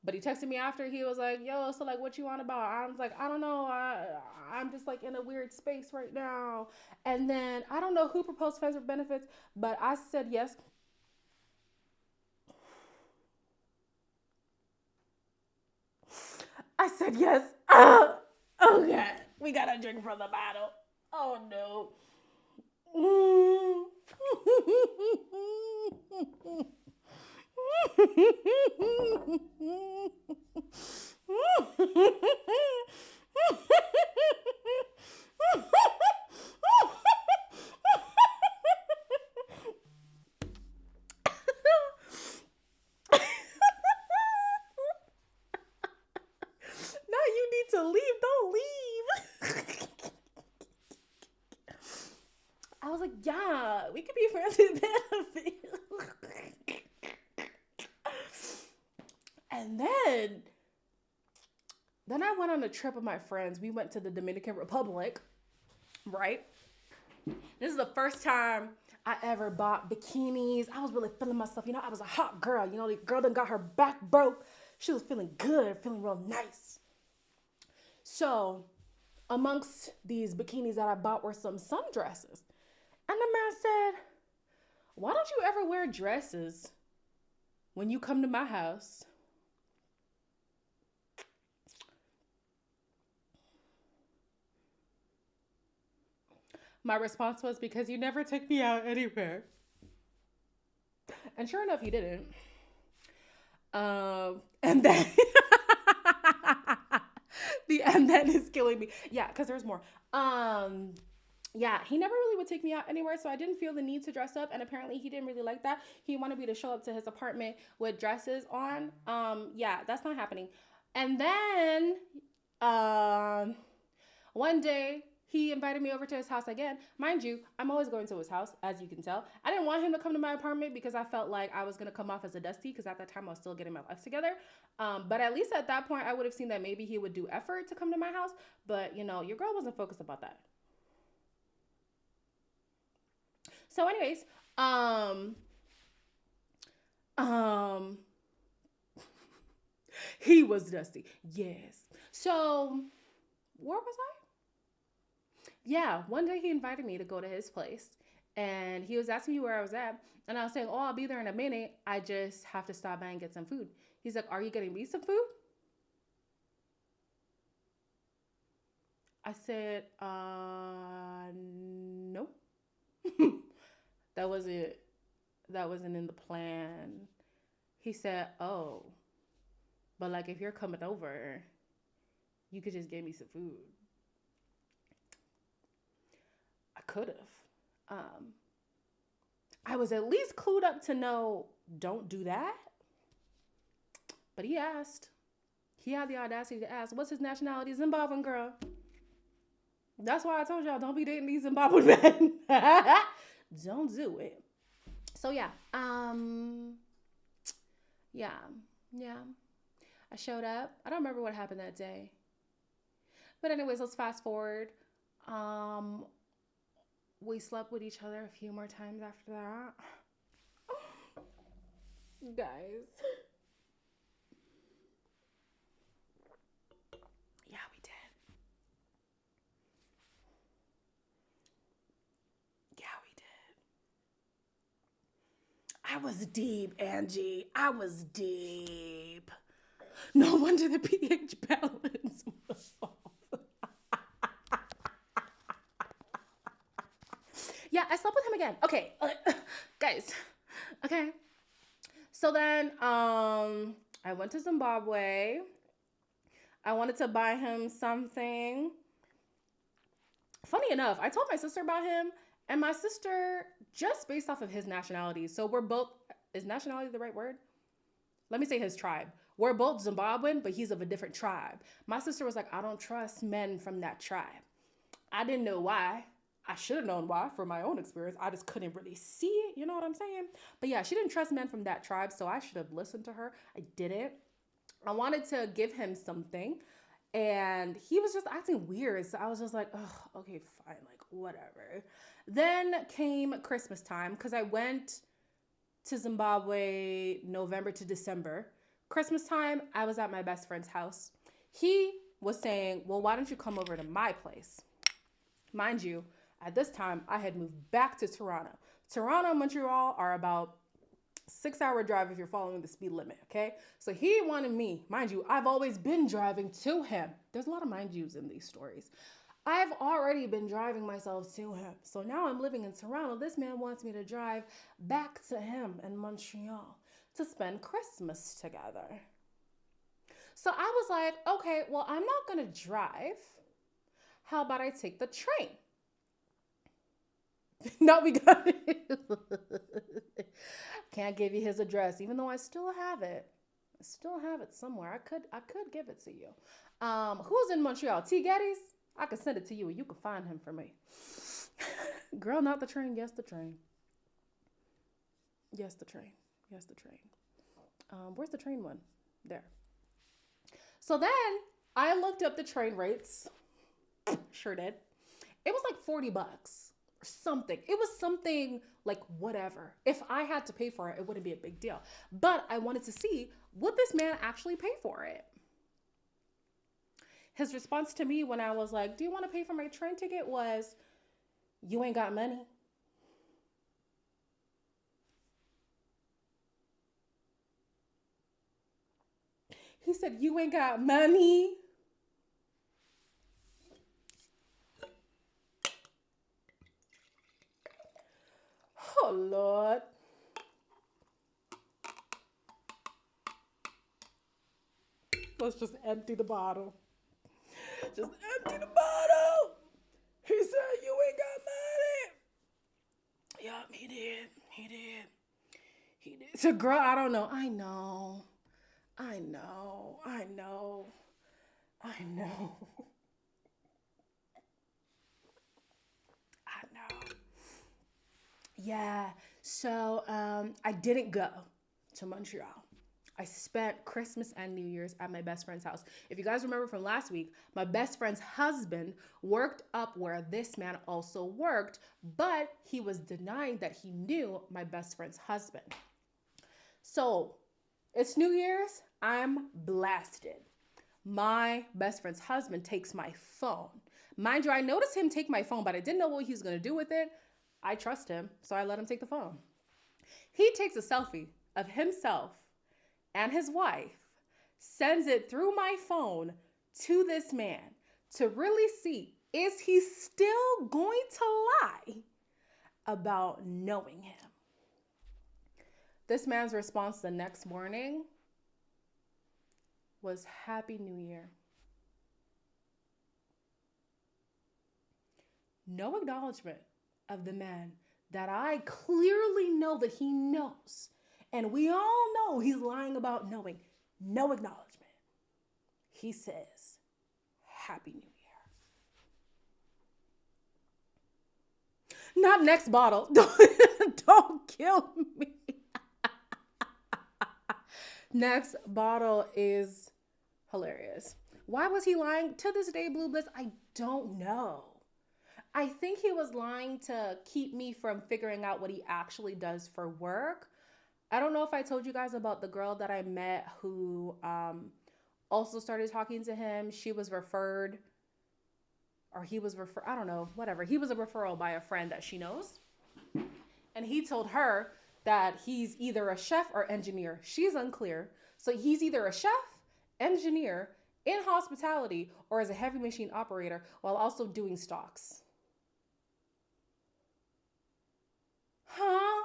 But he texted me after. He was like, yo, so like what you on about? I was like, I don't know. I'm just like in a weird space right now. And then I don't know who proposed friends with benefits, but I said yes. I said yes. Oh God. We got to drink from the bottle. Oh no. Now you need to leave. Don't leave. I was like, yeah, we could be friends with benefits. And then I went on a trip with my friends. We went to the Dominican Republic, right? This is the first time I ever bought bikinis. I was really feeling myself. You know, I was a hot girl. You know, the girl done got her back broke. She was feeling good, feeling real nice. So amongst these bikinis that I bought were some sundresses. And the man said, why don't you ever wear dresses when you come to my house? My response was, because you never take me out anywhere. And sure enough, he didn't. And then and then it's killing me. Yeah, because there's more. Yeah, he never really would take me out anywhere, so I didn't feel the need to dress up. And apparently, he didn't really like that. He wanted me to show up to his apartment with dresses on. Yeah, that's not happening. And then, one day he invited me over to his house again. Mind you, I'm always going to his house, as you can tell. I didn't want him to come to my apartment because I felt like I was going to come off as a dusty, because at that time I was still getting my life together. But at least at that point, I would have seen that maybe he would do effort to come to my house. But, you know, your girl wasn't focused about that. So anyways, he was dusty. Yes. So where was I? Yeah, one day he invited me to go to his place, and he was asking me where I was at, and I was saying, oh, I'll be there in a minute. I just have to stop by and get some food. He's like, are you getting me some food? I said, no. That wasn't in the plan. He said, oh, but like if you're coming over, you could just get me some food. I could have. I was at least clued up to know, don't do that. But he asked. He had the audacity to ask, what's his nationality? Zimbabwean girl. That's why I told y'all, don't be dating these Zimbabwean men. Don't do it. So yeah. Yeah. I showed up. I don't remember what happened that day. But anyways, let's fast forward. We slept with each other a few more times after that. Guys. Yeah, we did. Yeah, we did. I was deep, Angie. I was deep. No wonder the pH balance was off. Yeah, I slept with him again. Okay, guys. Okay. So then I went to Zimbabwe. I wanted to buy him something. Funny enough, I told my sister about him, and my sister, just based off of his nationality, so we're both, is nationality the right word? Let me say his tribe. We're both Zimbabwean, but he's of a different tribe. My sister was like, I don't trust men from that tribe. I didn't know why. I should have known why from my own experience. I just couldn't really see it. You know what I'm saying? But yeah, she didn't trust men from that tribe, so I should have listened to her. I didn't. I wanted to give him something, and he was just acting weird. So I was just like, oh, okay, fine, like whatever. Then came Christmas time, because I went to Zimbabwe November to December. Christmas time, I was at my best friend's house. He was saying, well, why don't you come over to my place? Mind you, at this time, I had moved back to Toronto. Toronto and Montreal are about 6-hour drive if you're following the speed limit, okay? So he wanted me, mind you, I've always been driving to him. There's a lot of mind yous in these stories. I've already been driving myself to him. So now I'm living in Toronto. This man wants me to drive back to him in Montreal to spend Christmas together. So I was like, okay, well, I'm not gonna drive. How about I take the train? No, we got it. Can't give you his address, even though I still have it. I still have it somewhere. I could give it to you. Who's in Montreal? T. Geddes? I can send it to you and you can find him for me. Girl, not the train. Yes, the train. Yes, the train. Yes, the train. Where's the train one? There. So then I looked up the train rates. Sure did. It was like $40 or something. It was something like whatever. If I had to pay for it, it wouldn't be a big deal. But I wanted to see would this man actually pay for it? His response to me when I was like, do you want to pay for my train ticket was, you ain't got money. He said, you ain't got money. Oh, Lord. Let's just empty the bottle. Just empty the bottle. He said, you ain't got money. Yup, he did. He did. He did. So, girl, I don't know. I know. I know. I know. I know. I know. Yeah. So, I didn't go to Montreal. I spent Christmas and New Year's at my best friend's house. If you guys remember from last week, my best friend's husband worked up where this man also worked, but he was denying that he knew my best friend's husband. So it's New Year's, I'm blasted. My best friend's husband takes my phone. Mind you, I noticed him take my phone, but I didn't know what he was going to do with it. I trust him, so I let him take the phone. He takes a selfie of himself and his wife, sends it through my phone to this man to really see, is he still going to lie about knowing him? This man's response the next morning was Happy New Year. No acknowledgement of the man that I clearly know that he knows. And we all know he's lying about knowing. No acknowledgement. He says, Happy New Year. Not next bottle. Don't kill me. Next bottle is hilarious. Why was he lying? To this day, Blue Bliss, I don't know. I think he was lying to keep me from figuring out what he actually does for work. I don't know if I told you guys about the girl that I met who also started talking to him. She was referred, or he was referred, I don't know, whatever. He was a referral by a friend that she knows. And he told her that he's either a chef or engineer. She's unclear. So he's either a chef, engineer, in hospitality, or as a heavy machine operator while also doing stocks. Huh?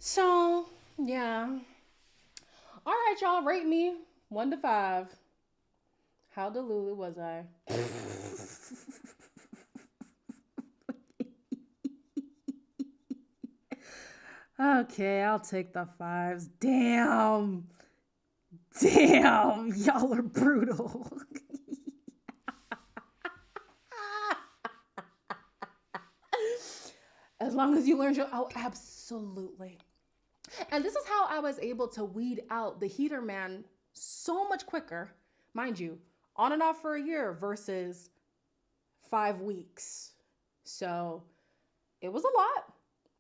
So, yeah. All right, y'all, rate me 1 to 5. How delulu was I? Okay, I'll take the 5s. Damn, y'all are brutal. As long as you learn your, oh, absolutely. And this is how I was able to weed out the heater man so much quicker, mind you, on and off for a year versus 5 weeks. So it was a lot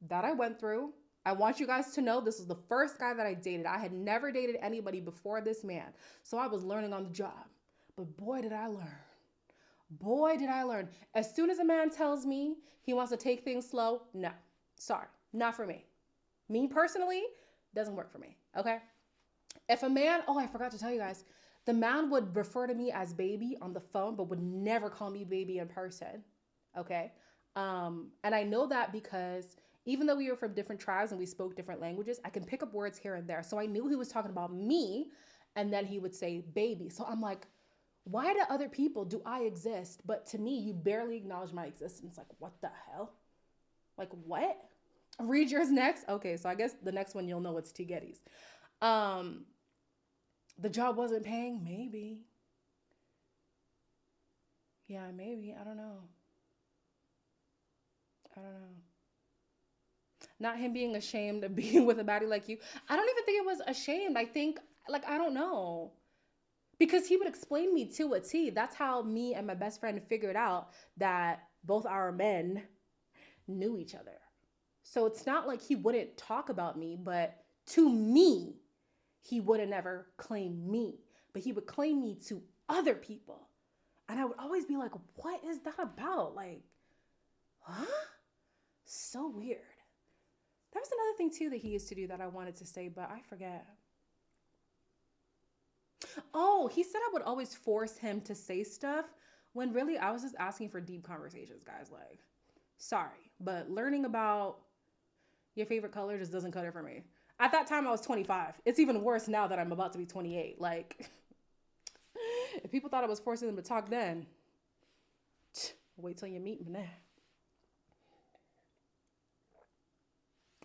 that I went through. I want you guys to know this was the first guy that I dated. I had never dated anybody before this man. So I was learning on the job. But boy, did I learn. Boy, did I learn. As soon as a man tells me he wants to take things slow, no, sorry, not for me. Me personally, doesn't work for me, okay? If a man, oh, I forgot to tell you guys, the man would refer to me as baby on the phone, but would never call me baby in person, okay? And I know that because even though we were from different tribes and we spoke different languages, I can pick up words here and there. So I knew he was talking about me, and then he would say baby. So I'm like, why to other people do I exist? But to me, you barely acknowledge my existence. Like, what the hell? Like, what? Read yours next. Okay, so I guess the next one you'll know it's T. Getty's. The job wasn't paying? Maybe. Yeah, maybe. I don't know. Not him being ashamed of being with a baddie like you. I don't even think it was ashamed. I think, like, I don't know. Because he would explain me to a T. That's how me and my best friend figured out that both our men knew each other. So it's not like he wouldn't talk about me, but to me, he wouldn't ever claim me, but he would claim me to other people. And I would always be like, what is that about? Like, huh? So weird. There was another thing too that he used to do that I wanted to say, but I forget. Oh, he said I would always force him to say stuff when really I was just asking for deep conversations, guys. Like, sorry, but learning about your favorite color just doesn't cut it for me. At that time, I was 25. It's even worse now that I'm about to be 28. Like, if people thought I was forcing them to talk then, wait till you meet me now.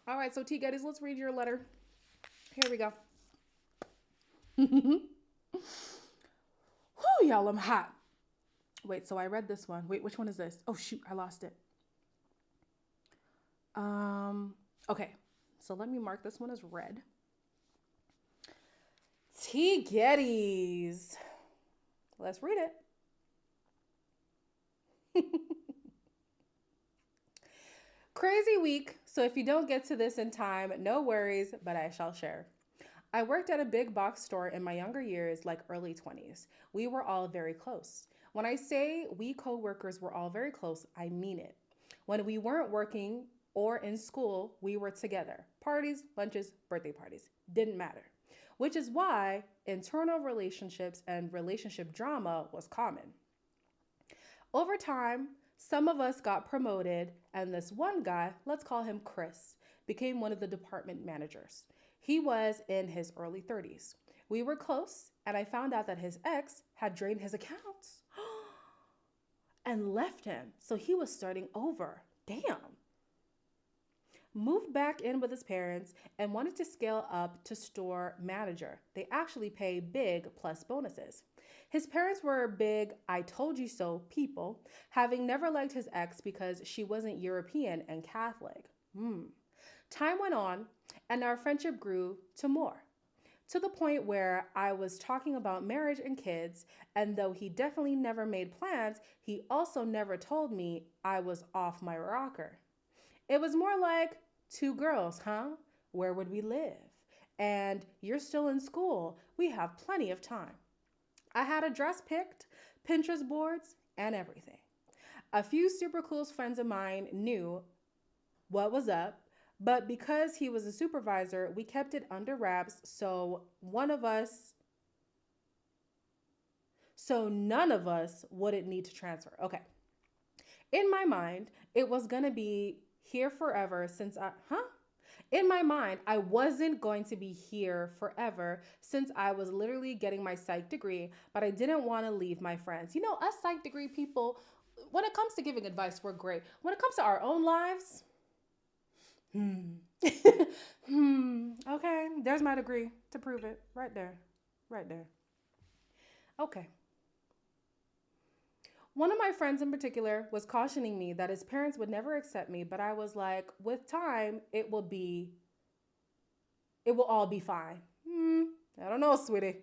All right, so T. Geddes, let's read your letter. Here we go. Whew, y'all, I'm hot. Wait, so I read this one. Wait, which one is this? Oh, shoot, I lost it. Okay, so let me mark this one as red. T. Geddes. Let's read it. Crazy week, so if you don't get to this in time, no worries, but I shall share. I worked at a big box store in my younger years, like early 20s. We were all very close. When I say we co-workers were all very close, I mean it. When we weren't working or in school, we were together. Parties, lunches, birthday parties, didn't matter. Which is why internal relationships and relationship drama was common. Over time, some of us got promoted, and this one guy, let's call him Chris, became one of the department managers. He was in his early 30s. We were close, and I found out that his ex had drained his accounts and left him, so he was starting over. Damn. Moved back in with his parents and wanted to scale up to store manager. They actually pay big plus bonuses. His parents were big I told you so people, having never liked his ex because she wasn't European and Catholic. Time went on and our friendship grew to more, to the point where I was talking about marriage and kids, and though he definitely never made plans, he also never told me I was off my rocker. It was more like, 2 girls, huh? Where would we live? And you're still in school. We have plenty of time. I had a dress picked, Pinterest boards, and everything. A few super close friends of mine knew what was up, but because he was a supervisor, we kept it under wraps, so none of us wouldn't need to transfer. Okay. In my mind, it was going to be here forever In my mind, I wasn't going to be here forever since I was literally getting my psych degree, but I didn't want to leave my friends. You know, us psych degree people, when it comes to giving advice, we're great. When it comes to our own lives, okay, there's my degree to prove it. Right there. Okay. One of my friends in particular was cautioning me that his parents would never accept me, but I was like, with time, it will all be fine. I don't know, sweetie.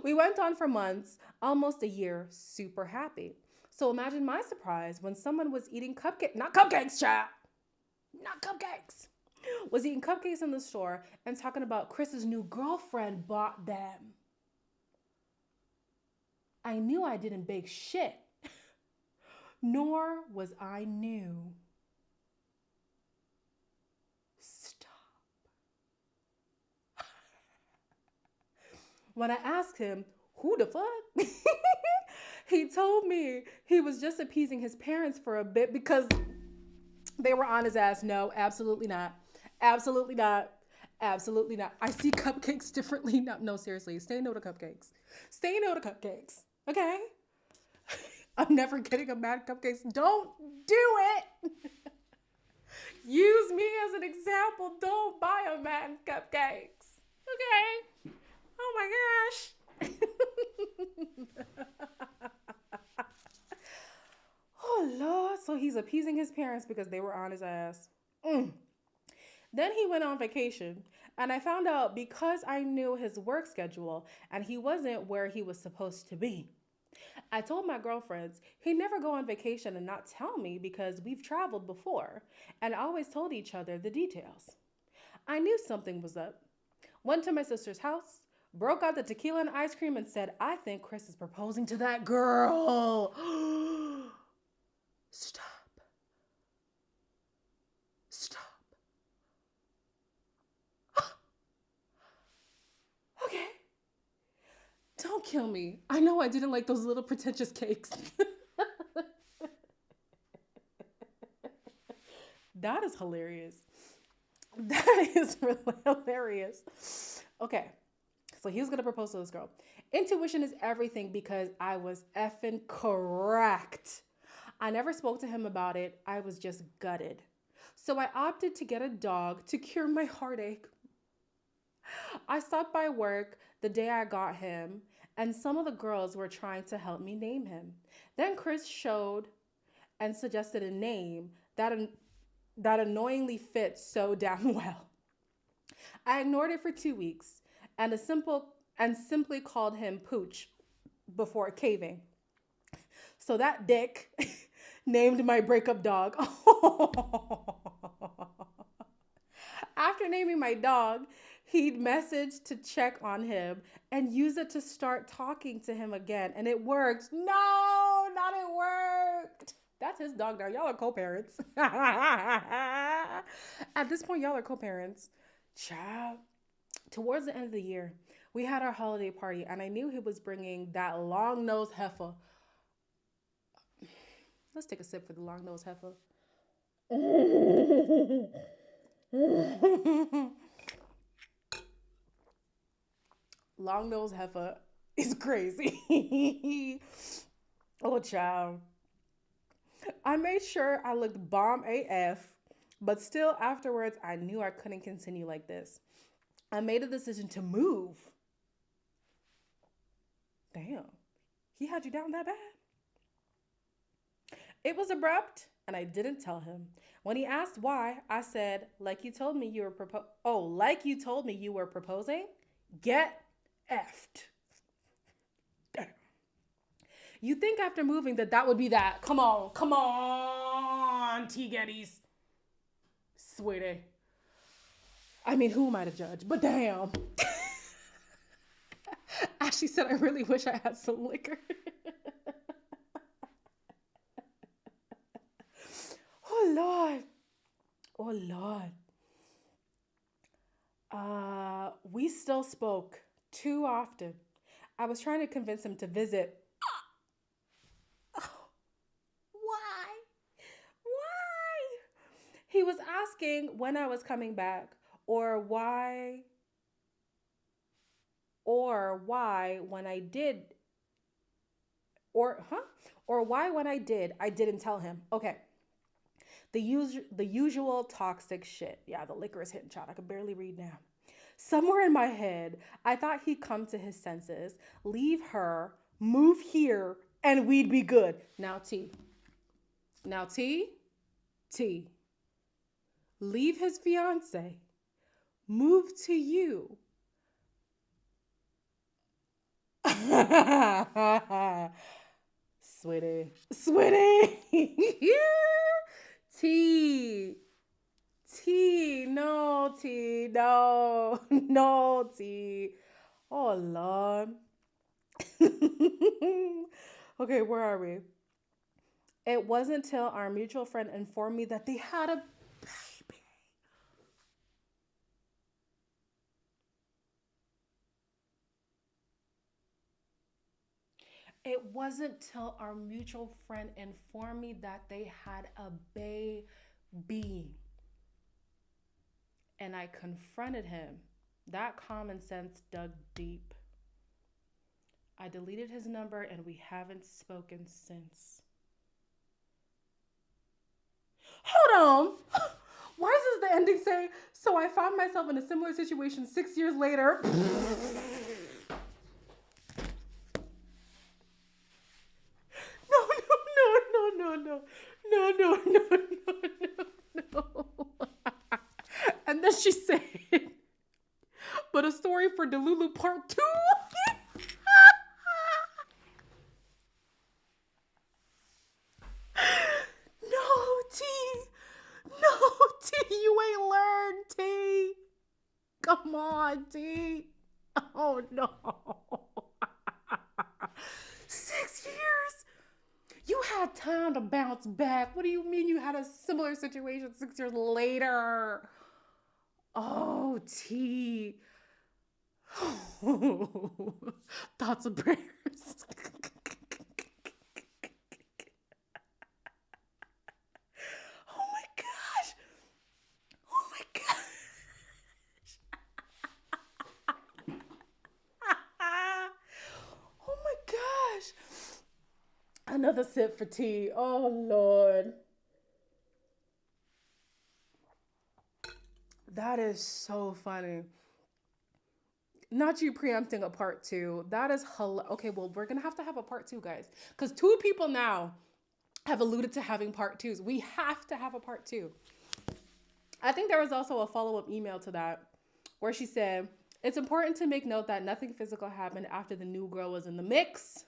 We went on for months, almost a year, super happy. So imagine my surprise when someone was eating not cupcakes, child. Not cupcakes. Was eating cupcakes in the store and talking about Chris's new girlfriend bought them. I knew I didn't bake shit, nor was I new. Stop. When I asked him, who the fuck? He told me he was just appeasing his parents for a bit because they were on his ass. No, absolutely not. Absolutely not. Absolutely not. I see cupcakes differently. No, seriously. Stay no to cupcakes. Stay no to cupcakes. Okay? I'm never getting a mad cupcakes. Don't do it. Use me as an example. Don't buy a mad cupcakes. Okay? Oh my gosh. Oh Lord. So he's appeasing his parents because they were on his ass. Then he went on vacation, and I found out because I knew his work schedule and he wasn't where he was supposed to be. I told my girlfriends he'd never go on vacation and not tell me because we've traveled before and always told each other the details. I knew something was up. Went to my sister's house, broke out the tequila and ice cream, and said, I think Chris is proposing to that girl. Stop. Stop. Okay. Don't kill me. I know I didn't like those little pretentious cakes. That is hilarious. That is really hilarious. Okay. So he was going to propose to this girl. Intuition is everything because I was effing correct. I never spoke to him about it. I was just gutted. So I opted to get a dog to cure my heartache. I stopped by work the day I got him, and some of the girls were trying to help me name him. Then Chris showed and suggested a name that annoyingly fits so damn well. I ignored it for 2 weeks and simply called him Pooch before caving. So that dick named my breakup dog. After naming my dog, he'd message to check on him and use it to start talking to him again. And it worked. No, not it worked. That's his dog now. Y'all are co-parents. At this point, y'all are co-parents. Child. Towards the end of the year, we had our holiday party, and I knew he was bringing that long-nosed heifer. Let's take a sip for the long-nosed heifer. Long-nosed heifer is crazy. Oh, child. I made sure I looked bomb AF, but still afterwards, I knew I couldn't continue like this. I made a decision to move. Damn, he had you down that bad? It was abrupt, and I didn't tell him. When he asked why, I said, like you told me you were proposing? Get effed. Damn. You think after moving that would be that? Come on, T. Geddes. Sweetie. I mean, who am I to judge? But damn. Ashley said, I really wish I had some liquor. Oh, Lord. Oh, Lord. We still spoke too often. I was trying to convince him to visit. Why? He was asking when I was coming back or why when I did I didn't tell him. Okay. The usual toxic shit. Yeah, the liquor is hitting, child. I can barely read now. Somewhere in my head, I thought he'd come to his senses, leave her, move here, and we'd be good. Now, T. Leave his fiance, move to you. Sweetie. T. No, T. No, T. Oh, Lord. Okay, where are we? It wasn't till our mutual friend informed me that they had a baby. It wasn't till our mutual friend informed me that they had a baby. And I confronted him. That common sense dug deep. I deleted his number and we haven't spoken since. Hold on. Why does the ending say, so I found myself in a similar situation 6 years later? No. And then she said, but a story for Delulu part 2? No, T, you ain't learned, T. Come Come on, D. Oh no. 6 years? You had time to bounce back. What do you mean you had a similar situation 6 years later? Oh, T. Thoughts and prayers. Oh my gosh. Oh my gosh. Oh my gosh. Another sip for tea. Oh Lord. That is so funny. Not you preempting a part two. That is okay. Well, we're gonna have a part two, guys, because two people now have alluded to having part twos. We have to have a part two. I think there was also a follow up email to that where she said, it's important to make note that nothing physical happened after the new girl was in the mix,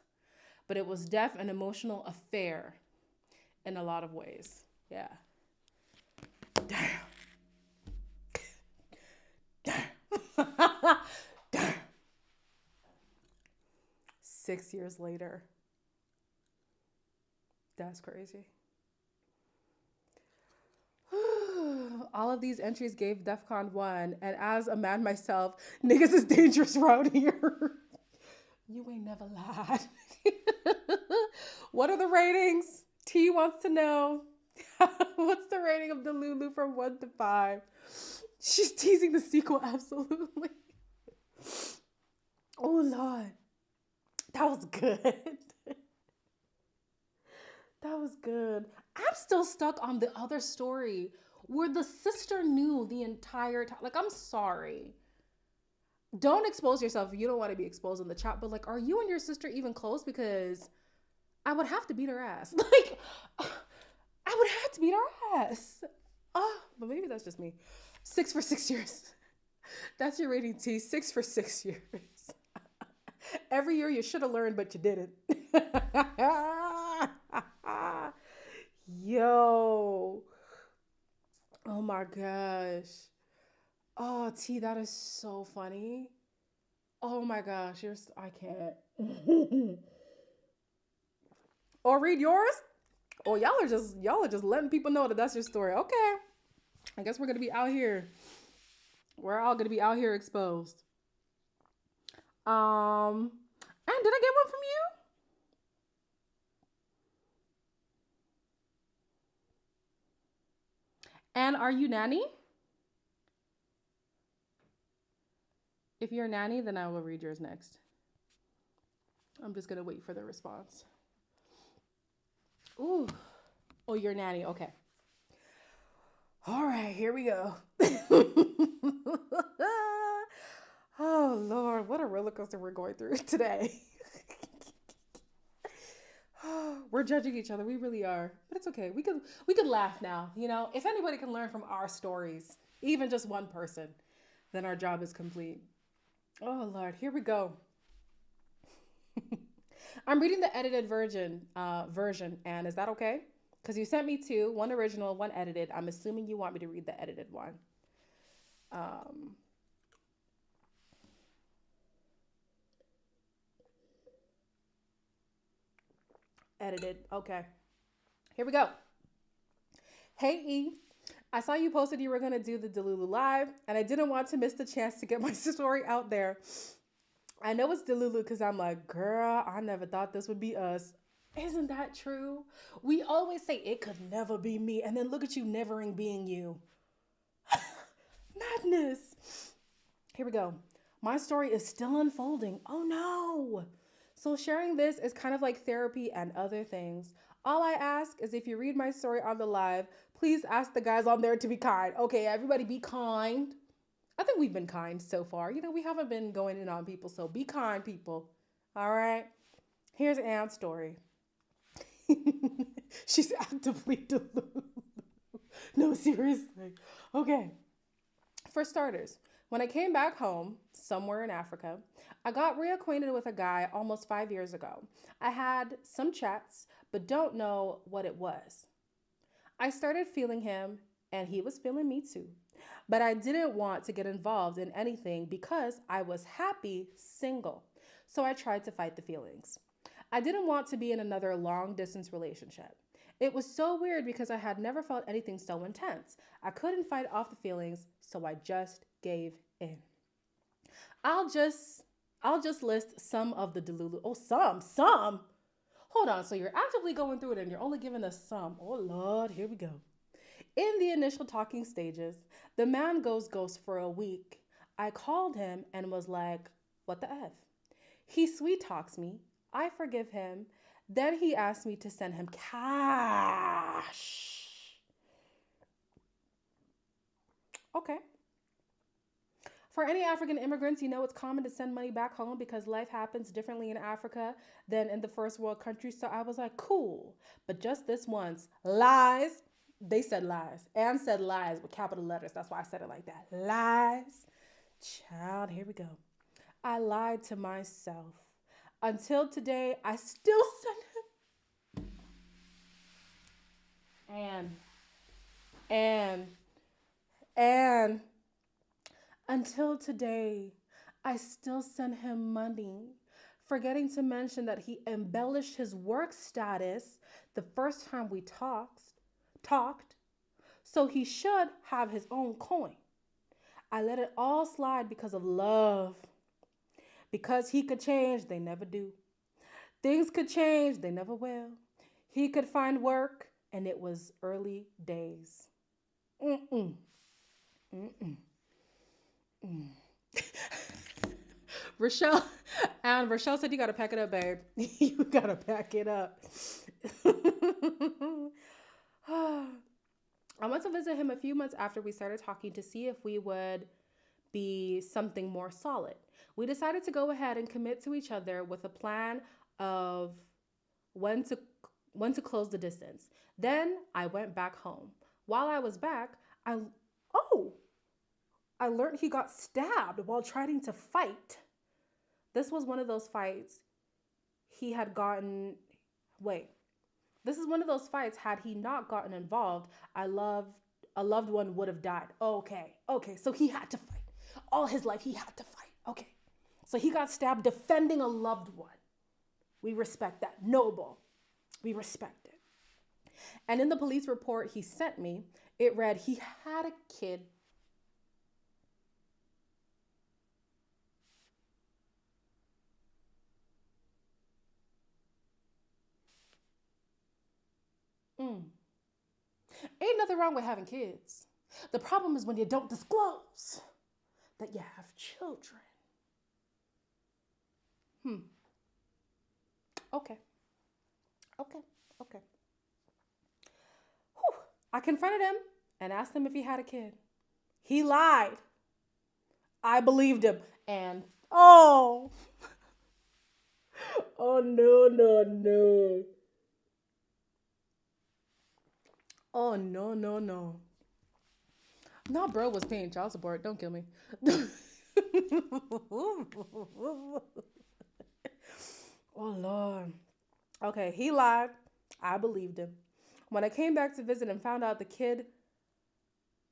but it was def an emotional affair in a lot of ways. Yeah. Damn. Damn. Damn. 6 years later. That's crazy. All of these entries gave DEFCON 1, and as a man myself, niggas is dangerous around here. You ain't never lied. What are the ratings? T wants to know. What's the rating of Delulu from 1 to 5? She's teasing the sequel, absolutely. Oh, Lord. That was good. That was good. I'm still stuck on the other story where the sister knew the entire time. Like, I'm sorry. Don't expose yourself if you don't want to be exposed in the chat. But, like, are you and your sister even close? Because I would have to beat her ass. Like, I would have to beat her ass. Oh, but maybe that's just me. 6 for 6 years. That's your rating, T. 6 for 6 years. Every year you should have learned, but you didn't. Yo. Oh my gosh. Oh, T, that is so funny. Oh my gosh, I can't. Or read yours? Oh, y'all are just letting people know that that's your story. Okay. I guess we're gonna be out here. We're all gonna be out here exposed. And did I get one from you? And are you Nanny? If you're Nanny, then I will read yours next. I'm just gonna wait for the response. Ooh. Oh, you're Nanny. Okay. All right, here we go. Oh Lord, what a roller coaster we're going through today. We're judging each other. We really are. But it's okay. We could laugh now, you know? If anybody can learn from our stories, even just one person, then our job is complete. Oh Lord, here we go. I'm reading the edited version, and is that okay? Because you sent me two, one original, one edited. I'm assuming you want me to read the edited one. Edited. Okay. Here we go. Hey, E. I saw you posted you were going to do the Delulu Live, and I didn't want to miss the chance to get my story out there. I know it's Delulu because I'm like, girl, I never thought this would be us. Isn't that true? We always say it could never be me, and then look at you nevering being you. Madness. Here we go. My story is still unfolding. Oh no. So sharing this is kind of like therapy and other things. All I ask is if you read my story on the live, please ask the guys on there to be kind. Okay, everybody be kind. I think we've been kind so far. You know, we haven't been going in on people, so be kind, people. All right? Here's Anne's story. She's actively delulu. No, seriously. Okay. For starters, when I came back home, somewhere in Africa, I got reacquainted with a guy almost 5 years ago. I had some chats, but don't know what it was. I started feeling him, and he was feeling me too. But I didn't want to get involved in anything because I was happy single. So I tried to fight the feelings. I didn't want to be in another long distance relationship. It was so weird because I had never felt anything so intense. I couldn't fight off the feelings, so I just gave in. I'll just I'll just list some of the Delulu. Oh, some. Hold on. So you're actively going through it and you're only giving us some. Oh Lord, here we go. In the initial talking stages, the man goes ghost for a week. I called him and was like, "What the F?" He sweet talks me. I forgive him. Then he asked me to send him cash. Okay. For any African immigrants, you know it's common to send money back home because life happens differently in Africa than in the first world countries. So I was like, cool. But just this once, lies. They said lies and said lies with capital letters. That's why I said it like that. Lies. Child, here we go. I lied to myself. Until today, I still send him. And, and, until today, I still send him money, forgetting to mention that he embellished his work status the first time we talked, so he should have his own coin. I let it all slide because of love. Because he could change, they never do. Things could change, they never will. He could find work, and it was early days. Mm-mm. Mm-mm. Mm. Rochelle Rochelle said, "You gotta pack it up, babe. You gotta pack it up." I went to visit him a few months after we started talking to see if we would be something more solid. We decided to go ahead and commit to each other with a plan of when to when to close the distance. Then I went back home. While I was back, I oh I learned he got stabbed while trying to fight. This was one of those fights he had gotten. Wait, this is one of those fights. Had he not gotten involved, a loved one would have died. Okay. So he had to fight. All his life, he had to fight. Okay. So he got stabbed defending a loved one. We respect that. Noble. We respect it. And in the police report he sent me, it read he had a kid. Mm. Ain't nothing wrong with having kids. The problem is when you don't disclose that you have children. Okay. Okay. Okay. Whew. I confronted him and asked him if he had a kid. He lied. I believed him. And oh no. Oh no. No, bro was paying child support. Don't kill me. Oh Lord. Okay, he lied. I believed him. When I came back to visit and found out the kid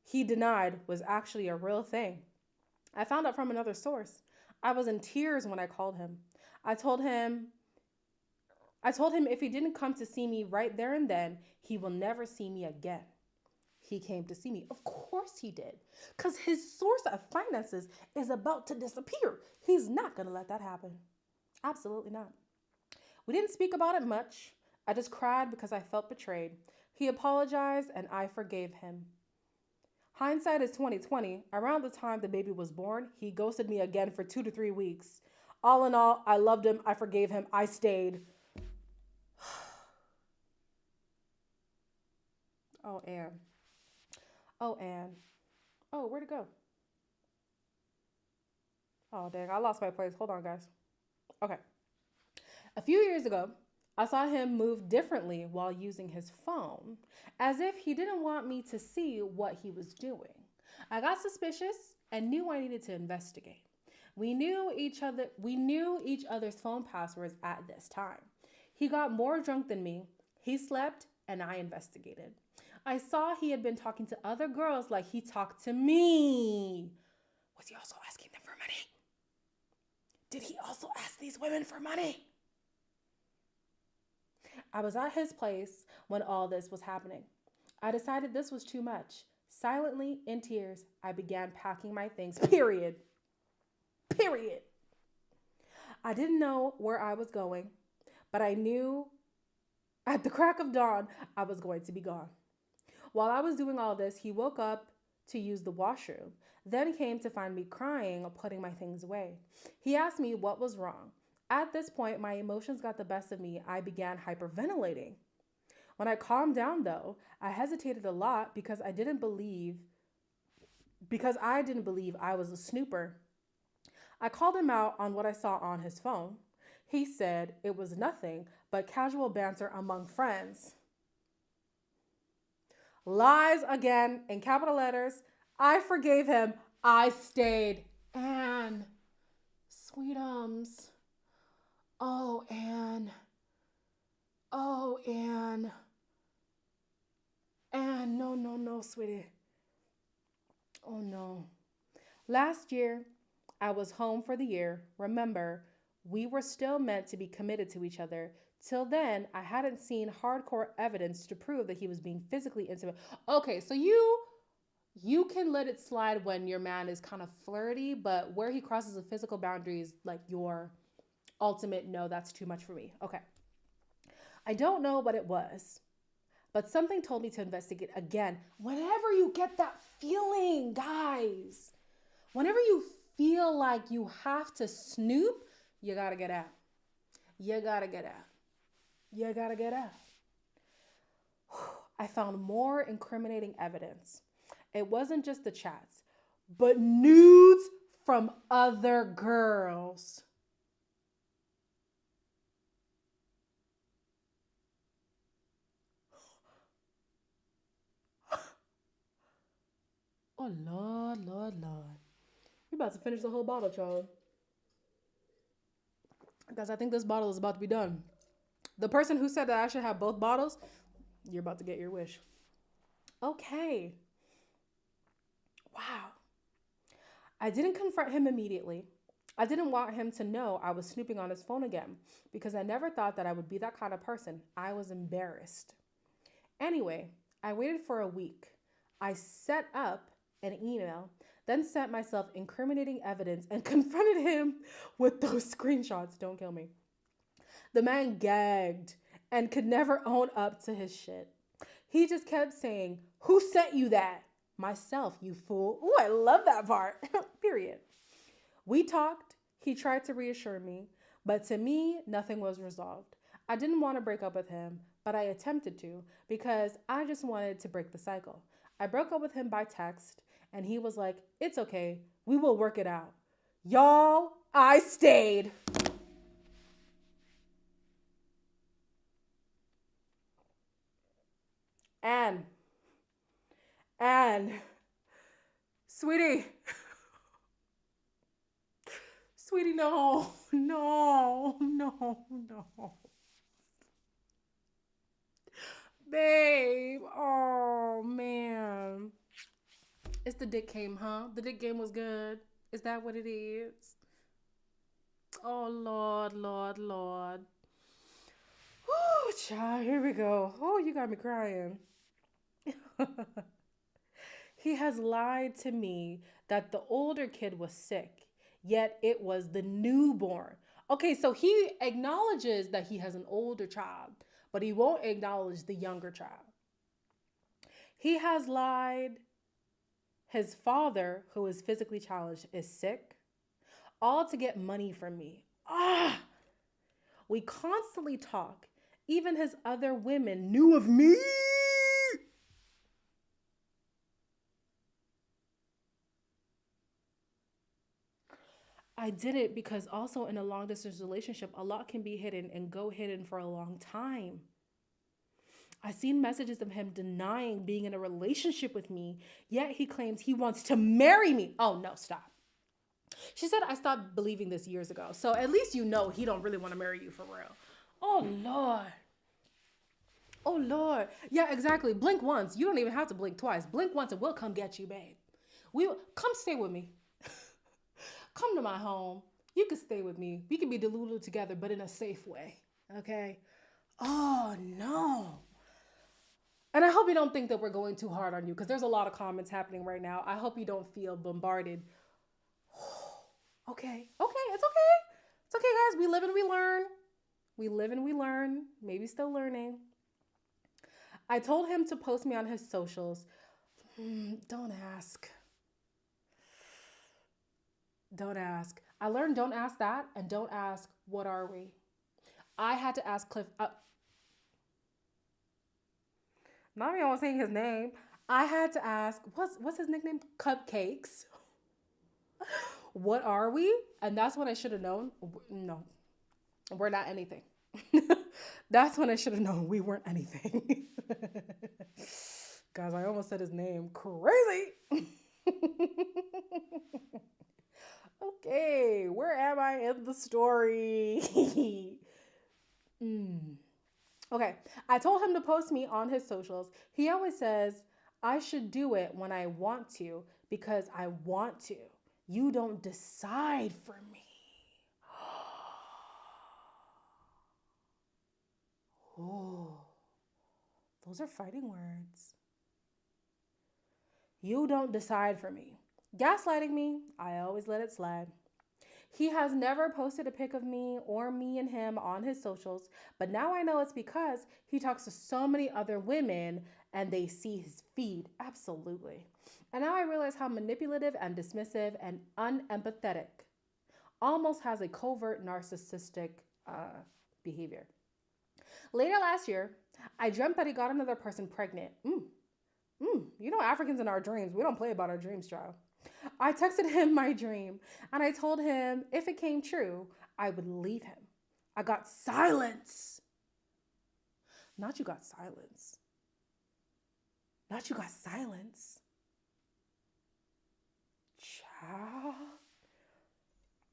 he denied was actually a real thing, I found out from another source. I was in tears when I called him. I told him I told him if he didn't come to see me right there and then, he will never see me again. He came to see me. Of course he did. Because his source of finances is about to disappear. He's not going to let that happen. Absolutely not. We didn't speak about it much. I just cried because I felt betrayed. He apologized and I forgave him. Hindsight is 2020. Around the time the baby was born, he ghosted me again for 2 to 3 weeks. All in all, I loved him. I forgave him. I stayed. Oh, Anne. Oh, Anne. Oh, where'd it go? Oh, dang. I lost my place. Hold on, guys. Okay. A few years ago, I saw him move differently while using his phone, as if he didn't want me to see what he was doing. I got suspicious and knew I needed to investigate. We knew each other's phone passwords at this time. He got more drunk than me. He slept and I investigated. I saw he had been talking to other girls like he talked to me. Was he also asking them for money? Did he also ask these women for money? I was at his place when all this was happening. I decided this was too much. Silently, in tears, I began packing my things. Period. Period. I didn't know where I was going, but I knew at the crack of dawn I was going to be gone. While I was doing all this, he woke up to use the washroom, then came to find me crying or putting my things away. He asked me what was wrong. At this point, my emotions got the best of me. I began hyperventilating. When I calmed down, though, I hesitated a lot because I didn't believe I was a snooper. I called him out on what I saw on his phone. He said it was nothing but casual banter among friends. Lies again in capital letters. I forgave him. I stayed. Anne. Sweetums. Oh, Anne. Oh, Anne. Anne, no, no, no, sweetie. Oh, no. Last year, I was home for the year. Remember, we were still meant to be committed to each other. Till then, I hadn't seen hardcore evidence to prove that he was being physically intimate. Okay, so you can let it slide when your man is kind of flirty, but where he crosses the physical boundaries, like your ultimate no, that's too much for me. Okay. I don't know what it was, but something told me to investigate again. Whenever you get that feeling, guys, whenever you feel like you have to snoop, you gotta get out. You gotta get out. You gotta get out. I found more incriminating evidence. It wasn't just the chats, but nudes from other girls. Oh, Lord, Lord, Lord. We're about to finish the whole bottle, child. Because I think this bottle is about to be done. The person who said that I should have both bottles, you're about to get your wish. Okay. Wow. I didn't confront him immediately. I didn't want him to know I was snooping on his phone again because I never thought that I would be that kind of person. I was embarrassed. Anyway, I waited for a week. I set up an email, then sent myself incriminating evidence and confronted him with those screenshots. Don't kill me. The man gagged and could never own up to his shit. He just kept saying, "Who sent you that?" "Myself, you fool." Ooh, I love that part. Period. We talked. He tried to reassure me, but to me, nothing was resolved. I didn't want to break up with him, but I attempted to because I just wanted to break the cycle. I broke up with him by text, and he was like, "It's okay. We will work it out." Y'all, I stayed. And, sweetie, sweetie, no, no, no, no. Babe, oh man. It's the dick game, huh? The dick game was good. Is that what it is? Oh, Lord, Lord, Lord. Oh, child, here we go. Oh, you got me crying. He has lied to me that the older kid was sick, yet it was the newborn. Okay, so he acknowledges that he has an older child, but he won't acknowledge the younger child. He has lied. His father, who is physically challenged, is sick, all to get money from me. Ah! We constantly talk. Even his other women knew of me. I did it because also in a long distance relationship, a lot can be hidden and go hidden for a long time. I seen messages of him denying being in a relationship with me, yet he claims he wants to marry me. Oh no, stop. She said I stopped believing this years ago. So at least you know he don't really want to marry you for real. Oh Lord. Oh Lord. Yeah, exactly. Blink once. You don't even have to blink twice. Blink once and we'll come get you, babe. Come stay with me. Come to my home. You can stay with me. We can be deluded together, but in a safe way. Okay? Oh no. And I hope you don't think that we're going too hard on you because there's a lot of comments happening right now. I hope you don't feel bombarded. Okay. Okay. It's okay. It's okay, guys. We live and we learn. We live and we learn. Maybe still learning. I told him to post me on his socials. Don't ask. Don't ask. I learned don't ask that and don't ask what are we. I had to ask Cliff. Not me always saying his name. I had to ask what's his nickname? Cupcakes. What are we? And that's when I should have known. No, we're not anything. That's when I should have known we weren't anything. Guys, I almost said his name. Crazy. Okay, where am I in the story? Okay, I told him to post me on his socials. He always says, I should do it when I want to because I want to. You don't decide for me. Oh, those are fighting words. You don't decide for me. Gaslighting me, I always let it slide. He has never posted a pic of me or me and him on his socials, but now I know it's because he talks to so many other women and they see his feed. Absolutely. And now I realize how manipulative and dismissive and unempathetic almost has a covert narcissistic behavior. Later last year, I dreamt that he got another person pregnant. You know, Africans in our dreams, we don't play about our dreams, child. I texted him my dream and I told him if it came true, I would leave him. I got silence. Not you got silence. Not you got silence. Child.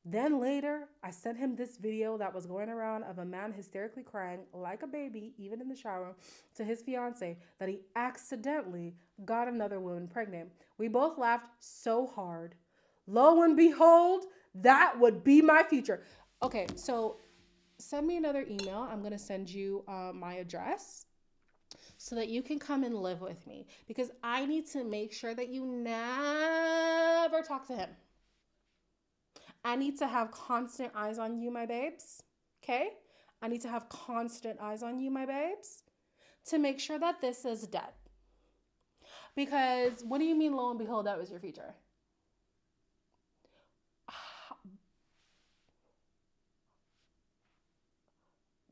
Then later, I sent him this video that was going around of a man hysterically crying like a baby, even in the shower, to his fiance that he accidentally got another woman pregnant. We both laughed so hard. Lo and behold, that would be my future. Okay, so send me another email. I'm going to send you my address so that you can come and live with me because I need to make sure that you never talk to him. I need to have constant eyes on you, my babes. Okay? I need to have constant eyes on you, my babes, to make sure that this is dead. Because what do you mean, lo and behold, that was your future?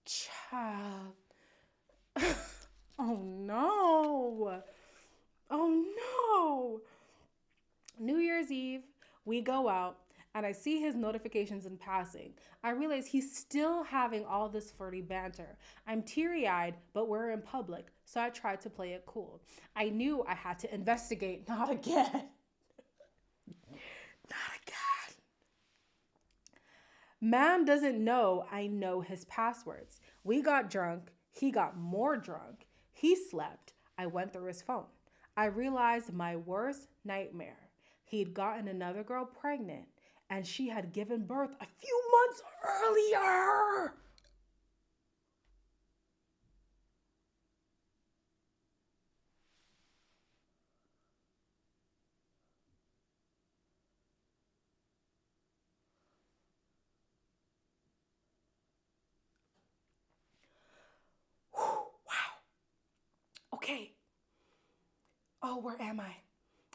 Child. Oh no. Oh no. New Year's Eve, we go out and I see his notifications in passing. I realize he's still having all this flirty banter. I'm teary-eyed, but we're in public, so I tried to play it cool. I knew I had to investigate, not again. Not again. Man doesn't know I know his passwords. We got drunk. He got more drunk. He slept. I went through his phone. I realized my worst nightmare. He'd gotten another girl pregnant and she had given birth a few months earlier. Whew, wow. Okay. Oh, where am I?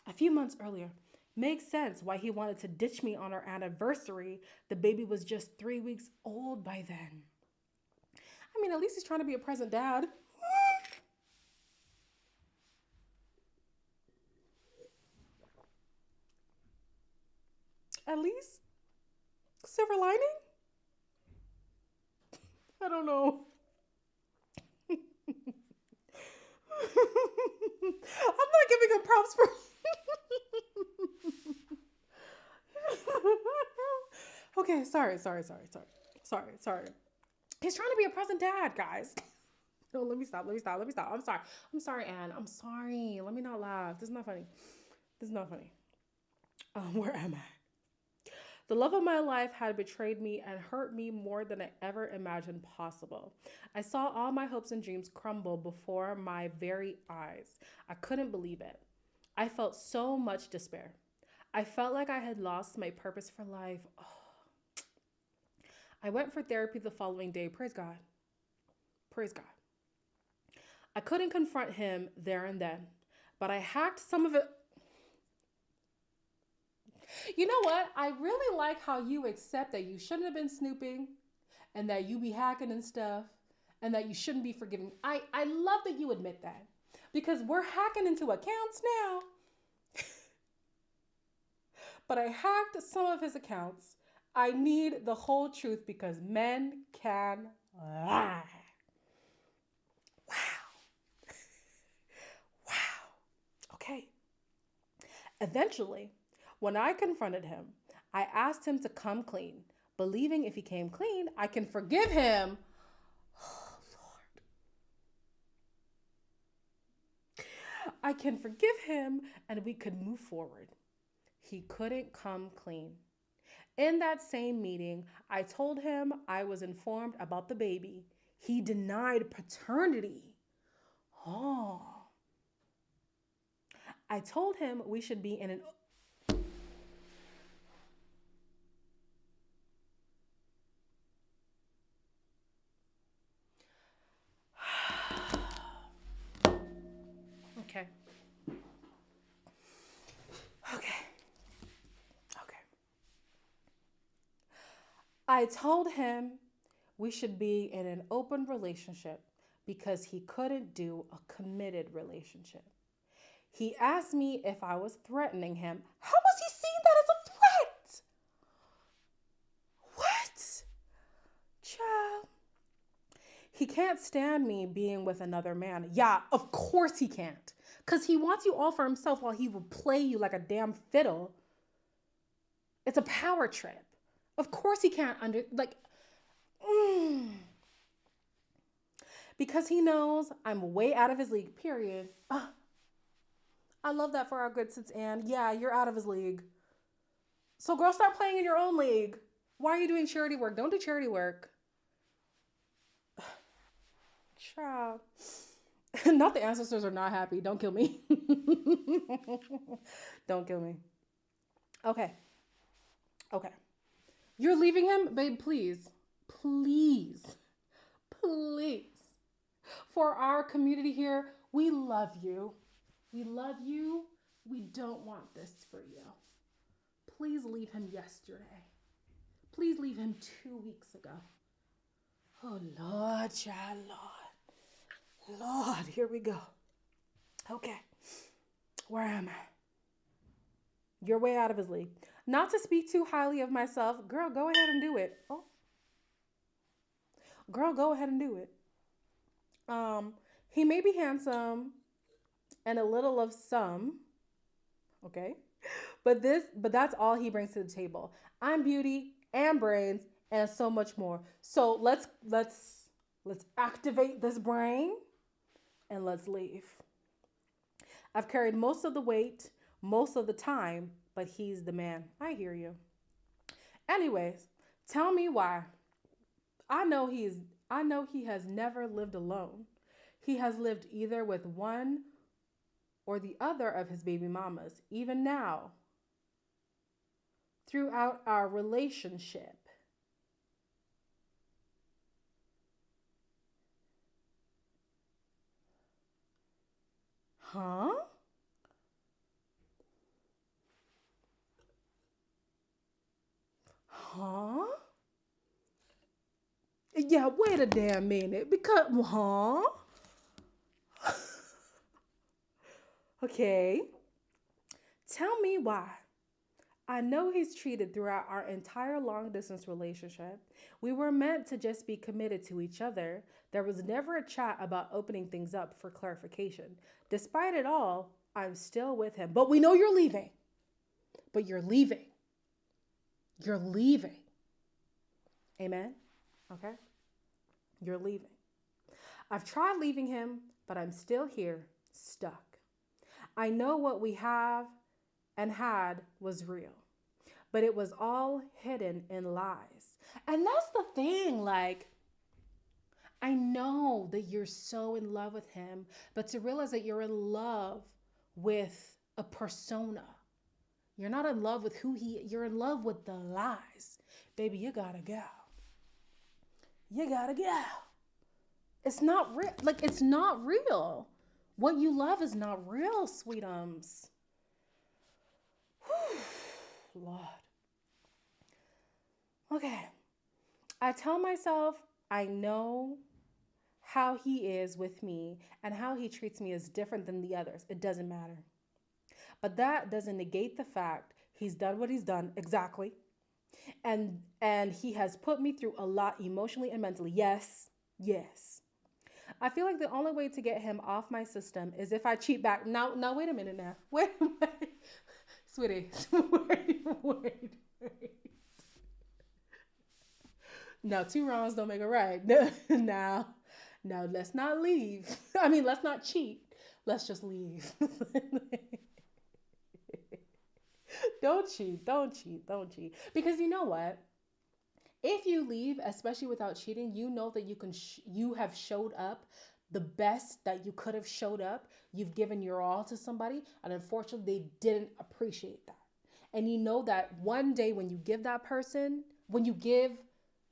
A few months earlier. Makes sense why he wanted to ditch me on our anniversary. The baby was just 3 weeks old by then. I mean, at least he's trying to be a present dad. At least. Silver lining? I don't know. I'm not giving him props for. Okay, sorry. He's trying to be a present dad, guys. No, let me stop. Let me stop. Let me stop. I'm sorry. I'm sorry, Anne. I'm sorry. Let me not laugh. This is not funny. This is not funny. Where am I? The love of my life had betrayed me and hurt me more than I ever imagined possible. I saw all my hopes and dreams crumble before my very eyes. I couldn't believe it. I felt so much despair. I felt like I had lost my purpose for life. Oh. I went for therapy the following day. Praise God. Praise God. I couldn't confront him there and then, but I hacked some of it. You know what? I really like how you accept that you shouldn't have been snooping and that you be hacking and stuff and that you shouldn't be forgiving. I love that you admit that because we're hacking into accounts now. But I hacked some of his accounts. I need the whole truth because men can lie. Wow. Wow. Okay. Eventually, when I confronted him, I asked him to come clean, believing if he came clean, I can forgive him. Oh, Lord. I can forgive him and we could move forward. He couldn't come clean. In that same meeting, I told him I was informed about the baby. He denied paternity. Oh. I told him we should be in an Okay. Okay. Okay. I told him we should be in an open relationship because he couldn't do a committed relationship. He asked me if I was threatening him. How was he seeing that as a threat? What? Child. He can't stand me being with another man. Yeah, of course he can't. Because he wants you all for himself while he will play you like a damn fiddle. It's a power trip. Of course he can't because he knows I'm way out of his league, period. I love that for our good sis Ann. Yeah, you're out of his league. So girl, start playing in your own league. Why are you doing charity work? Don't do charity work. Child. Not the ancestors are not happy. Don't kill me. Don't kill me. Okay. Okay. You're leaving him? Babe, please. Please. Please. For our community here, we love you. We love you. We don't want this for you. Please leave him yesterday. Please leave him 2 weeks ago. Oh, Lord, child, Lord. Lord, here we go. Okay. Where am I? You're way out of his league. Not to speak too highly of myself. Girl, go ahead and do it. Oh. Girl, go ahead and do it. He may be handsome and a little of some, okay? But that's all he brings to the table. I'm beauty and brains and so much more. So let's activate this brain and let's leave. I've carried most of the weight, most of the time, but he's the man. I hear you. Anyways, tell me why. I know he has never lived alone. He has lived either with one or the other of his baby mamas, even now, throughout our relationship. Huh? Huh? Yeah, wait a damn minute. Because, huh? Okay. Tell me why. I know he's treated throughout our entire long distance relationship. We were meant to just be committed to each other. There was never a chat about opening things up for clarification. Despite it all, I'm still with him. But we know you're leaving. But you're leaving. You're leaving. Amen? Okay? You're leaving. I've tried leaving him, but I'm still here, stuck. I know what we have and had was real, but it was all hidden in lies. And that's the thing, like, I know that you're so in love with him, but to realize that you're in love with a persona. You're not in love with you're in love with the lies. Baby, you gotta go. You gotta go. It's not real. Like, it's not real. What you love is not real, sweetums. Lord. Okay. I tell myself I know how he is with me and how he treats me is different than the others. It doesn't matter. But that doesn't negate the fact he's done what he's done exactly. And he has put me through a lot emotionally and mentally. Yes. Yes. I feel like the only way to get him off my system is if I cheat back. Now wait a minute now. Wait. Sweetie. Wait. No, two wrongs don't make a right. Now, let's not leave. I mean, let's not cheat. Let's just leave. Don't cheat. Because you know what? If you leave, especially without cheating, you know that you have showed up the best that you could have showed up. You've given your all to somebody, and unfortunately, they didn't appreciate that. And you know that one day when you give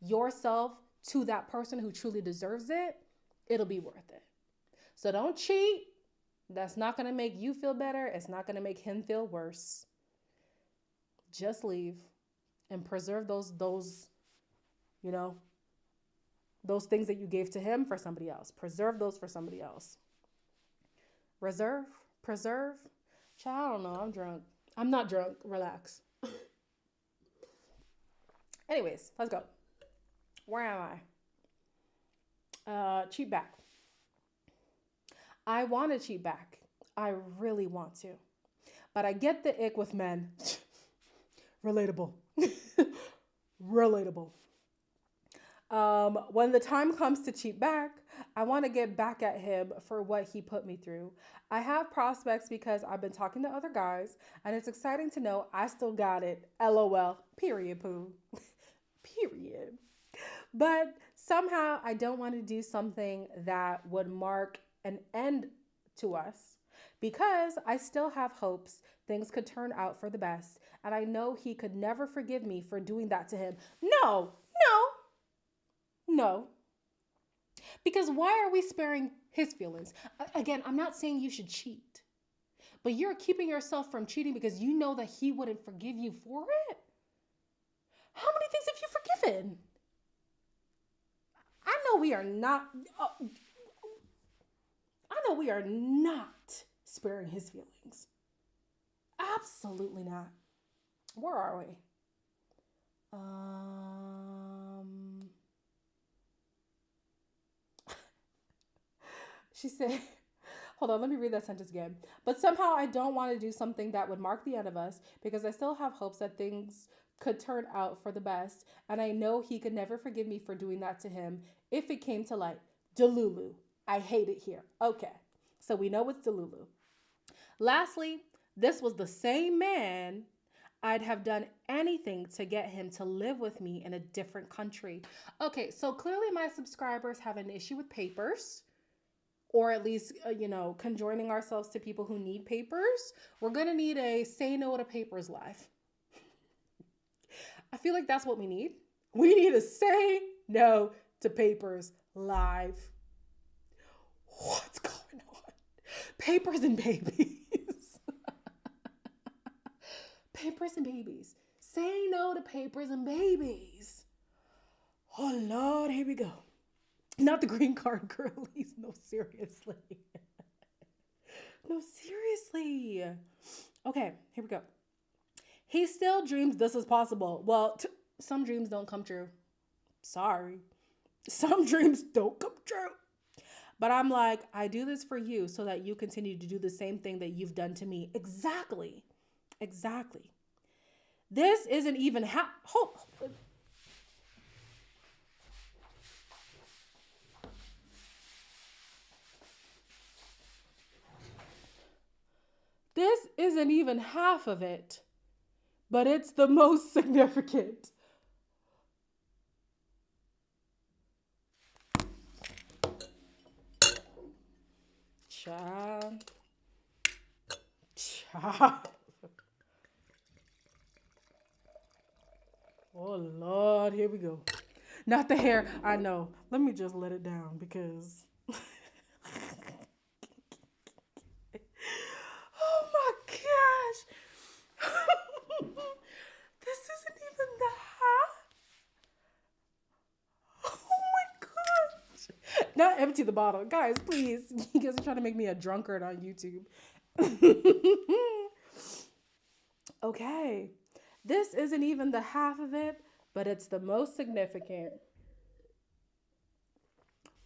yourself to that person who truly deserves it, it'll be worth it. So don't cheat. That's not going to make you feel better. It's not going to make him feel worse. Just leave and preserve those things that you gave to him for somebody else. Preserve those for somebody else. Preserve. Child, I don't know. I'm drunk. I'm not drunk. Relax. Anyways, let's go. Where am I? Cheat back. I want to cheat back. I really want to. But I get the ick with men. Relatable. Relatable. When the time comes to cheat back, I want to get back at him for what he put me through. I have prospects because I've been talking to other guys, and it's exciting to know I still got it. LOL. Period, poo. Period. But somehow I don't want to do something that would mark an end to us because I still have hopes things could turn out for the best. And I know he could never forgive me for doing that to him. No. Because why are we sparing his feelings? Again, I'm not saying you should cheat, but you're keeping yourself from cheating because you know that he wouldn't forgive you for it. How many things have you forgiven? I know we are not sparing his feelings. Absolutely not. Where are we? She said, hold on, let me read that sentence again. But somehow I don't want to do something that would mark the end of us because I still have hopes that things could turn out for the best. And I know he could never forgive me for doing that to him if it came to light. Delulu. I hate it here. Okay. So we know it's Delulu. Lastly, this was the same man. I'd have done anything to get him to live with me in a different country. Okay, so clearly my subscribers have an issue with papers, or at least, conjoining ourselves to people who need papers. We're going to need a say no to papers live. I feel like that's what we need. We need a say no to papers live. What's going on? Papers and babies. Papers and babies. Say no to papers and babies. Oh, Lord, here we go. Not the green card girlies. No, seriously. No, seriously. Okay, here we go. He still dreams this is possible. Well, some dreams don't come true. Sorry. Some dreams don't come true. But I'm like, I do this for you so that you continue to do the same thing that you've done to me. Exactly. This isn't even isn't even half of it, but it's the most significant. Child. Child. Oh, Lord, here we go. Not the hair. I know. Let me just let it down because. Oh my gosh. This isn't even the half. Oh my gosh. Now empty the bottle. Guys, please. You guys are trying to make me a drunkard on YouTube. Okay. This isn't even the half of it, but it's the most significant.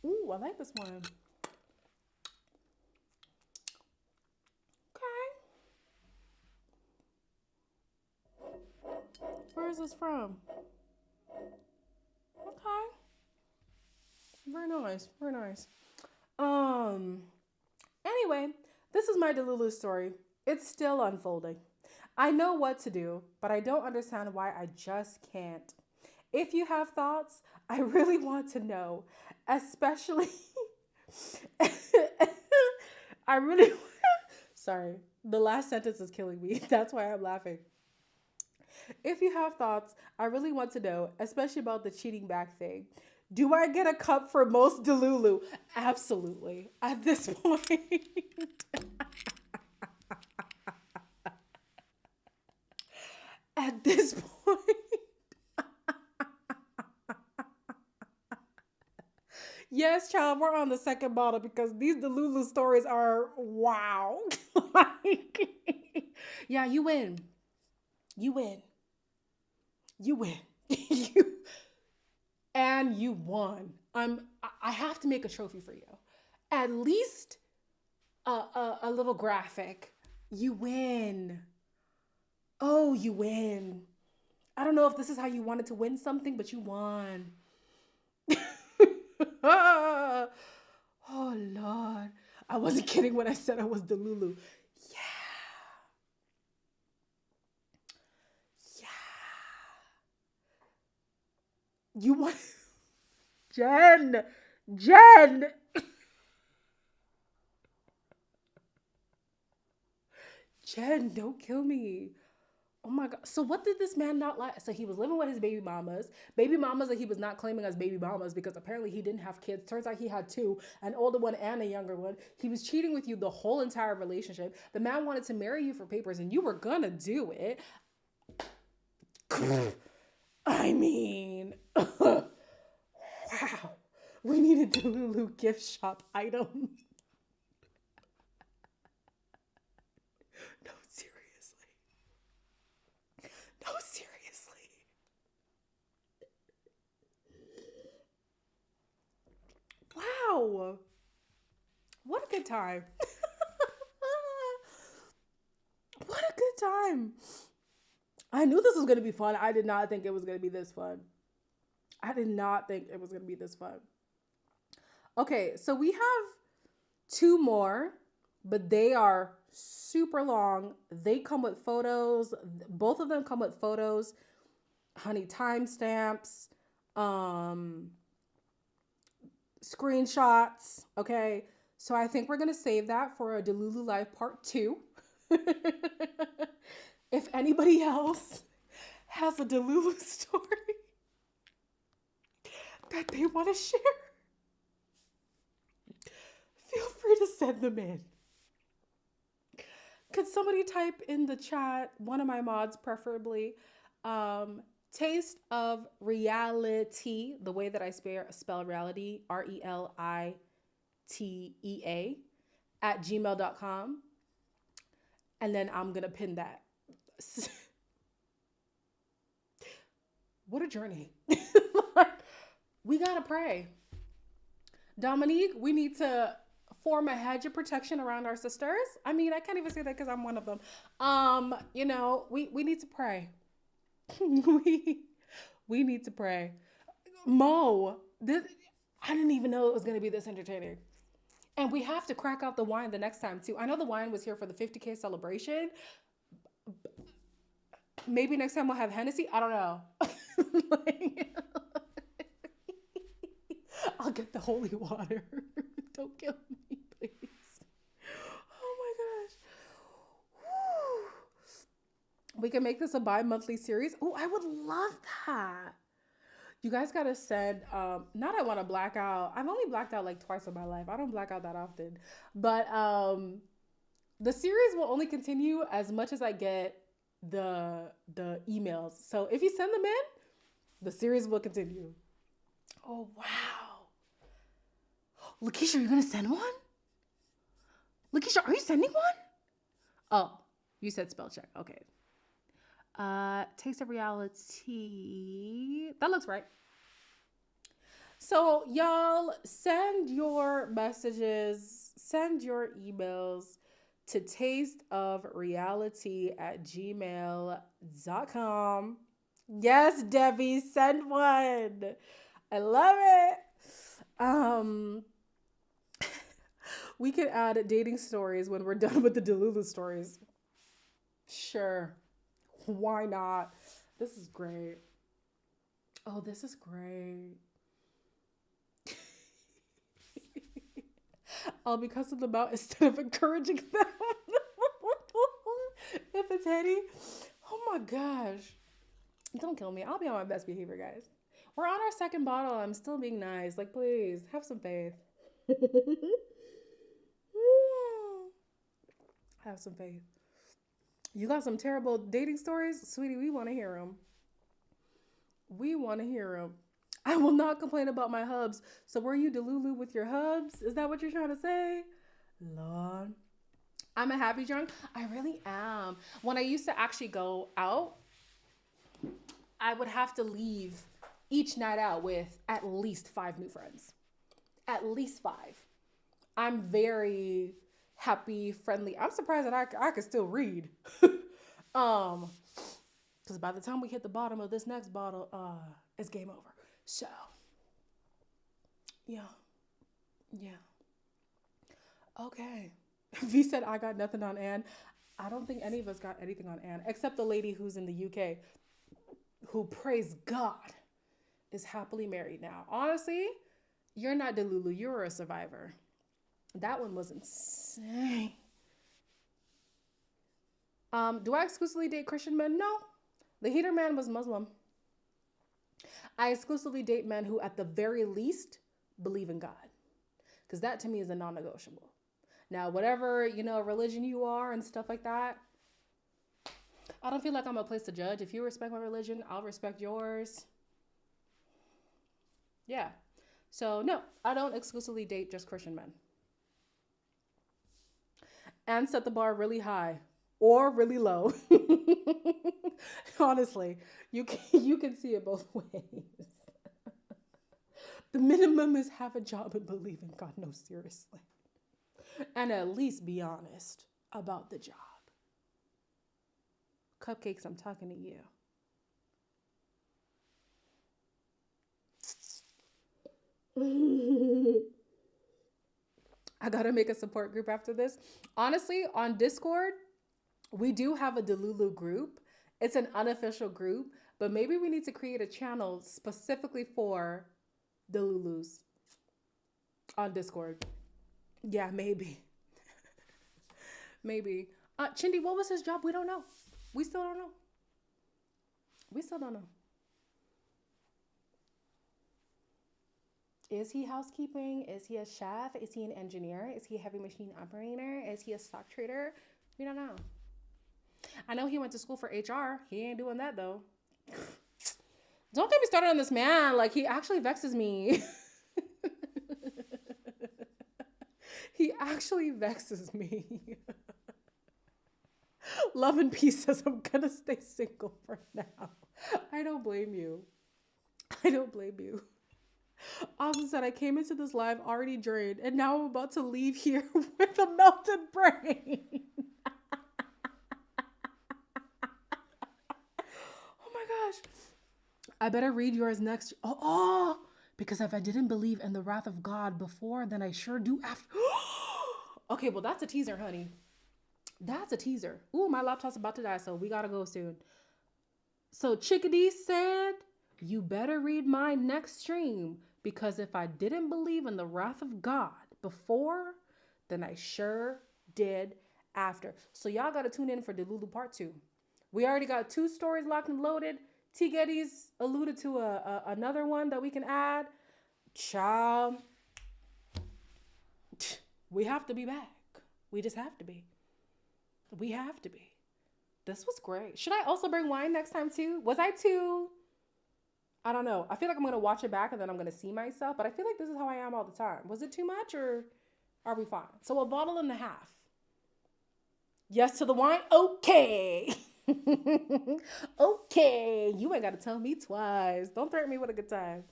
Ooh, I like this one. Okay. Where is this from? Okay. Very nice. Very nice. Anyway, this is my Delulu story. It's still unfolding. I know what to do, but I don't understand why I just can't. If you have thoughts, I really want to know, especially I really sorry. The last sentence is killing me. That's why I'm laughing. If you have thoughts, I really want to know, especially about the cheating back thing. Do I get a cup for most Delulu? Absolutely. At this point. At this point. Yes, child, we're on the second bottle because these Delulu stories are wow. Like, yeah, you win. You win. You win. you and you won. I have to make a trophy for you. At least a little graphic. You win. Oh, you win. I don't know if this is how you wanted to win something, but you won. Oh, Lord. I wasn't kidding when I said I was Delulu. Yeah. Yeah. You want Jen. Jen. Jen, don't kill me. Oh my God. So what did this man not like? So he was living with his baby mamas that he was not claiming as baby mamas because apparently he didn't have kids. Turns out he had two, an older one and a younger one. He was cheating with you the whole entire relationship. The man wanted to marry you for papers and you were gonna do it. I mean, wow. We needed the Lulu gift shop item. No, seriously. No, seriously. Wow. What a good time. What a good time. I knew this was going to be fun. I did not think it was going to be this fun. I did not think it was going to be this fun. Okay, so we have two more, but they are super long. They come with photos. Both of them come with photos, honey, timestamps, screenshots. Okay, so I think we're going to save that for a Delulu Live Part 2. If anybody else has a Delulu story that they want to share, feel free to send them in. Could somebody type in the chat, one of my mods preferably, taste of reality, the way that I spell reality, RELITEA, @gmail.com. And then I'm going to pin that. What a journey. We got to pray. Dominique, we need to form a hedge of protection around our sisters. I mean, I can't even say that because I'm one of them. We need to pray. we need to pray. Mo, I didn't even know it was going to be this entertaining. And we have to crack out the wine the next time too. I know the wine was here for the 50K celebration. Maybe next time we'll have Hennessy. I don't know. Like, I'll get the holy water. Don't kill me, please. Oh my gosh. We can make this a bi-monthly series. Oh, I would love that. You guys gotta send. Not I want to black out. I've only blacked out like twice in my life. I don't black out that often, but the series will only continue as much as I get the emails. So if you send them in, the series will continue. Oh wow, Lakeisha, you're gonna send one? Lakeisha, are you sending one? Oh, you said spell check. Okay. Taste of reality. That looks right. So y'all send your messages, send your emails to tasteofreality@gmail.com. Yes, Debbie, send one. I love it. Um, we could add dating stories when we're done with the Delulu stories. Sure. Why not? This is great. Oh, this is great. I'll be cussing them out instead of encouraging them. If it's Hetty. Oh my gosh. Don't kill me. I'll be on my best behavior, guys. We're on our second bottle. I'm still being nice. Like, please, have some faith. Have some faith. You got some terrible dating stories? Sweetie, we want to hear them. We want to hear them. I will not complain about my hubs. So were you Delulu with your hubs? Is that what you're trying to say? Lord. I'm a happy drunk. I really am. When I used to actually go out, I would have to leave each night out with at least 5 new friends. At least 5. I'm very happy, friendly. I'm surprised that I could still read. Because by the time we hit the bottom of this next bottle, it's game over. So, yeah. Okay. V said I got nothing on Anne. I don't think any of us got anything on Anne, except the lady who's in the UK, who, praise God, is happily married now. Honestly, you're not Delulu. You're a survivor. That one was insane. Do I exclusively date Christian men? No. The heater man was Muslim. I exclusively date men who, at the very least, believe in God. Because that, to me, is a non-negotiable. Now, whatever, religion you are and stuff like that, I don't feel like I'm a place to judge. If you respect my religion, I'll respect yours. Yeah. So, no, I don't exclusively date just Christian men. And set the bar really high or really low. Honestly, you can see it both ways. The minimum is have a job and believe in God. No, seriously. And at least be honest about the job. Cupcakes, I'm talking to you. I gotta make a support group after this. Honestly, on Discord, we do have a Delulu group. It's an unofficial group, but maybe we need to create a channel specifically for Delulus on Discord. Yeah, maybe. Maybe. Chindy, what was his job? We don't know. We still don't know. Is he housekeeping? Is he a chef? Is he an engineer? Is he a heavy machine operator? Is he a stock trader? We don't know. I know he went to school for HR. He ain't doing that though. Don't get me started on this man. Like, he actually vexes me. He actually vexes me. Love and Peace says, I'm gonna stay single for now. I don't blame you. Austin said, I came into this live already drained, and now I'm about to leave here with a melted brain. Oh my gosh. I better read yours next. Oh, Because if I didn't believe in the wrath of God before, then I sure do after. Okay, well, that's a teaser, honey. That's a teaser. Ooh, my laptop's about to die, so we gotta go soon. So Chickadee said, you better read my next stream, because if I didn't believe in the wrath of God before, then I sure did after. So y'all gotta tune in for Delulu Part 2. We already got 2 stories locked and loaded. T. Getty's alluded to another one that we can add. Child, we have to be back. We just have to be. We have to be. This was great. Should I also bring wine next time too? Was I too? I don't know. I feel like I'm going to watch it back and then I'm going to see myself. But I feel like this is how I am all the time. Was it too much or are we fine? So a bottle and a half. Yes to the wine? Okay. Okay. You ain't got to tell me twice. Don't threaten me with a good time.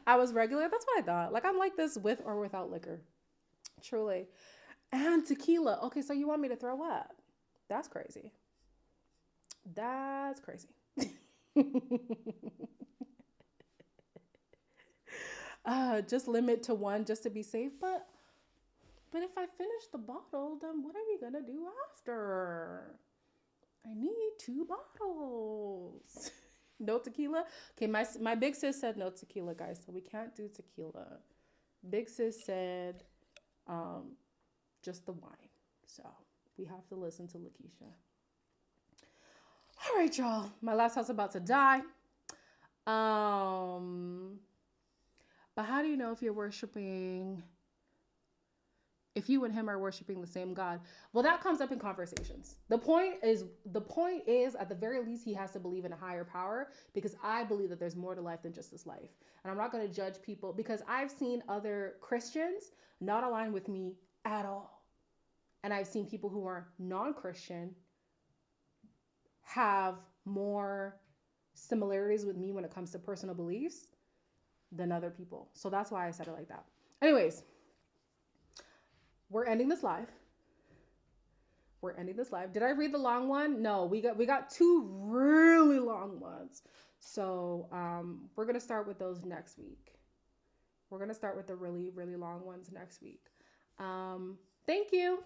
I was regular. That's what I thought. Like, I'm like this with or without liquor. Truly. And tequila. Okay, so you want me to throw up? That's crazy. That's crazy. Just limit to one just to be safe. But if I finish the bottle, then what are we gonna do after? I need 2 bottles. No tequila? Okay, my big sis said no tequila, guys, so we can't do tequila. Big sis said just the wine. So we have to listen to Lakeisha. All right, y'all. My laptop's about to die. But how do you know if you're worshiping, if you and him are worshiping the same God? Well, that comes up in conversations. The point is, at the very least, he has to believe in a higher power, because I believe that there's more to life than just this life. And I'm not going to judge people, because I've seen other Christians not align with me at all. And I've seen people who are non-Christian have more similarities with me when it comes to personal beliefs than other people. So that's why I said it like that. Anyways, we're ending this live. Did I read the long one? No, we got 2 really long ones. So we're gonna start with those next week. We're gonna start with the really, really long ones next week. Thank you.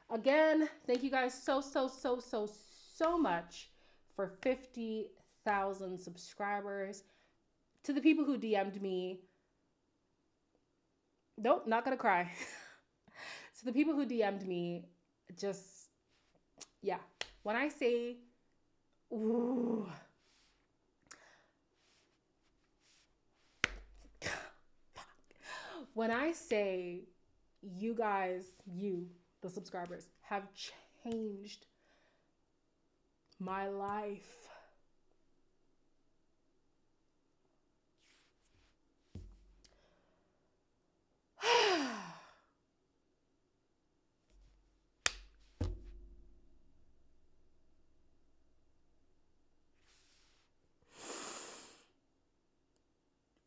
Again, thank you guys so much for 50,000 subscribers. To the people who DM'd me, nope, not gonna cry. To the people who DM'd me, just, yeah. When I say, ooh, when I say you guys, the subscribers, have changed my life.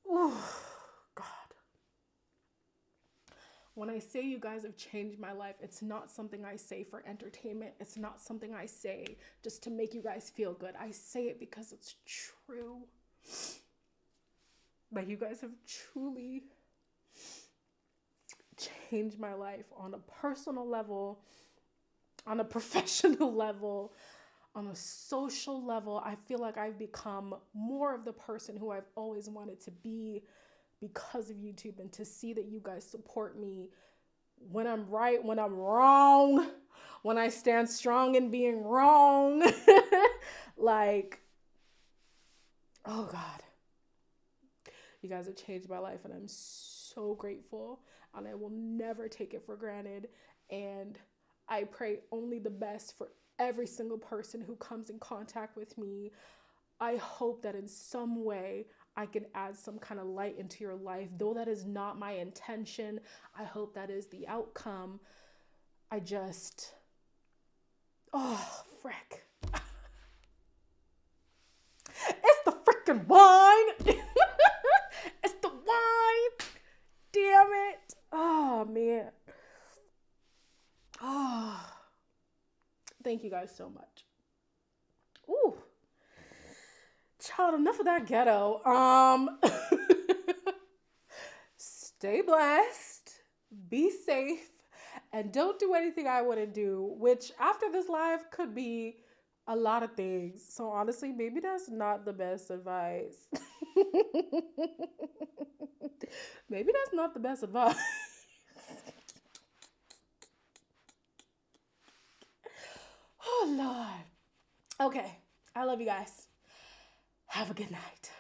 Ooh, God. When I say you guys have changed my life, it's not something I say for entertainment. It's not something I say just to make you guys feel good. I say it because it's true. But you guys have truly changed my life on a personal level, on a professional level, on a social level. I feel like I've become more of the person who I've always wanted to be because of YouTube, and to see that you guys support me when I'm right, when I'm wrong, when I stand strong in being wrong. Like, oh God, you guys have changed my life, and I'm so grateful, and I will never take it for granted. And I pray only the best for every single person who comes in contact with me. I hope that in some way I can add some kind of light into your life. Though that is not my intention, I hope that is the outcome. I just, oh, frick. It's the freaking wine. It's the wine. Damn it. Oh, man. Oh, thank you guys so much. Ooh. Child, enough of that ghetto. Stay blessed, be safe, and don't do anything I wouldn't do, which after this live could be a lot of things. So honestly, maybe that's not the best advice. Maybe that's not the best advice. Oh Lord. Okay. I love you guys. Have a good night.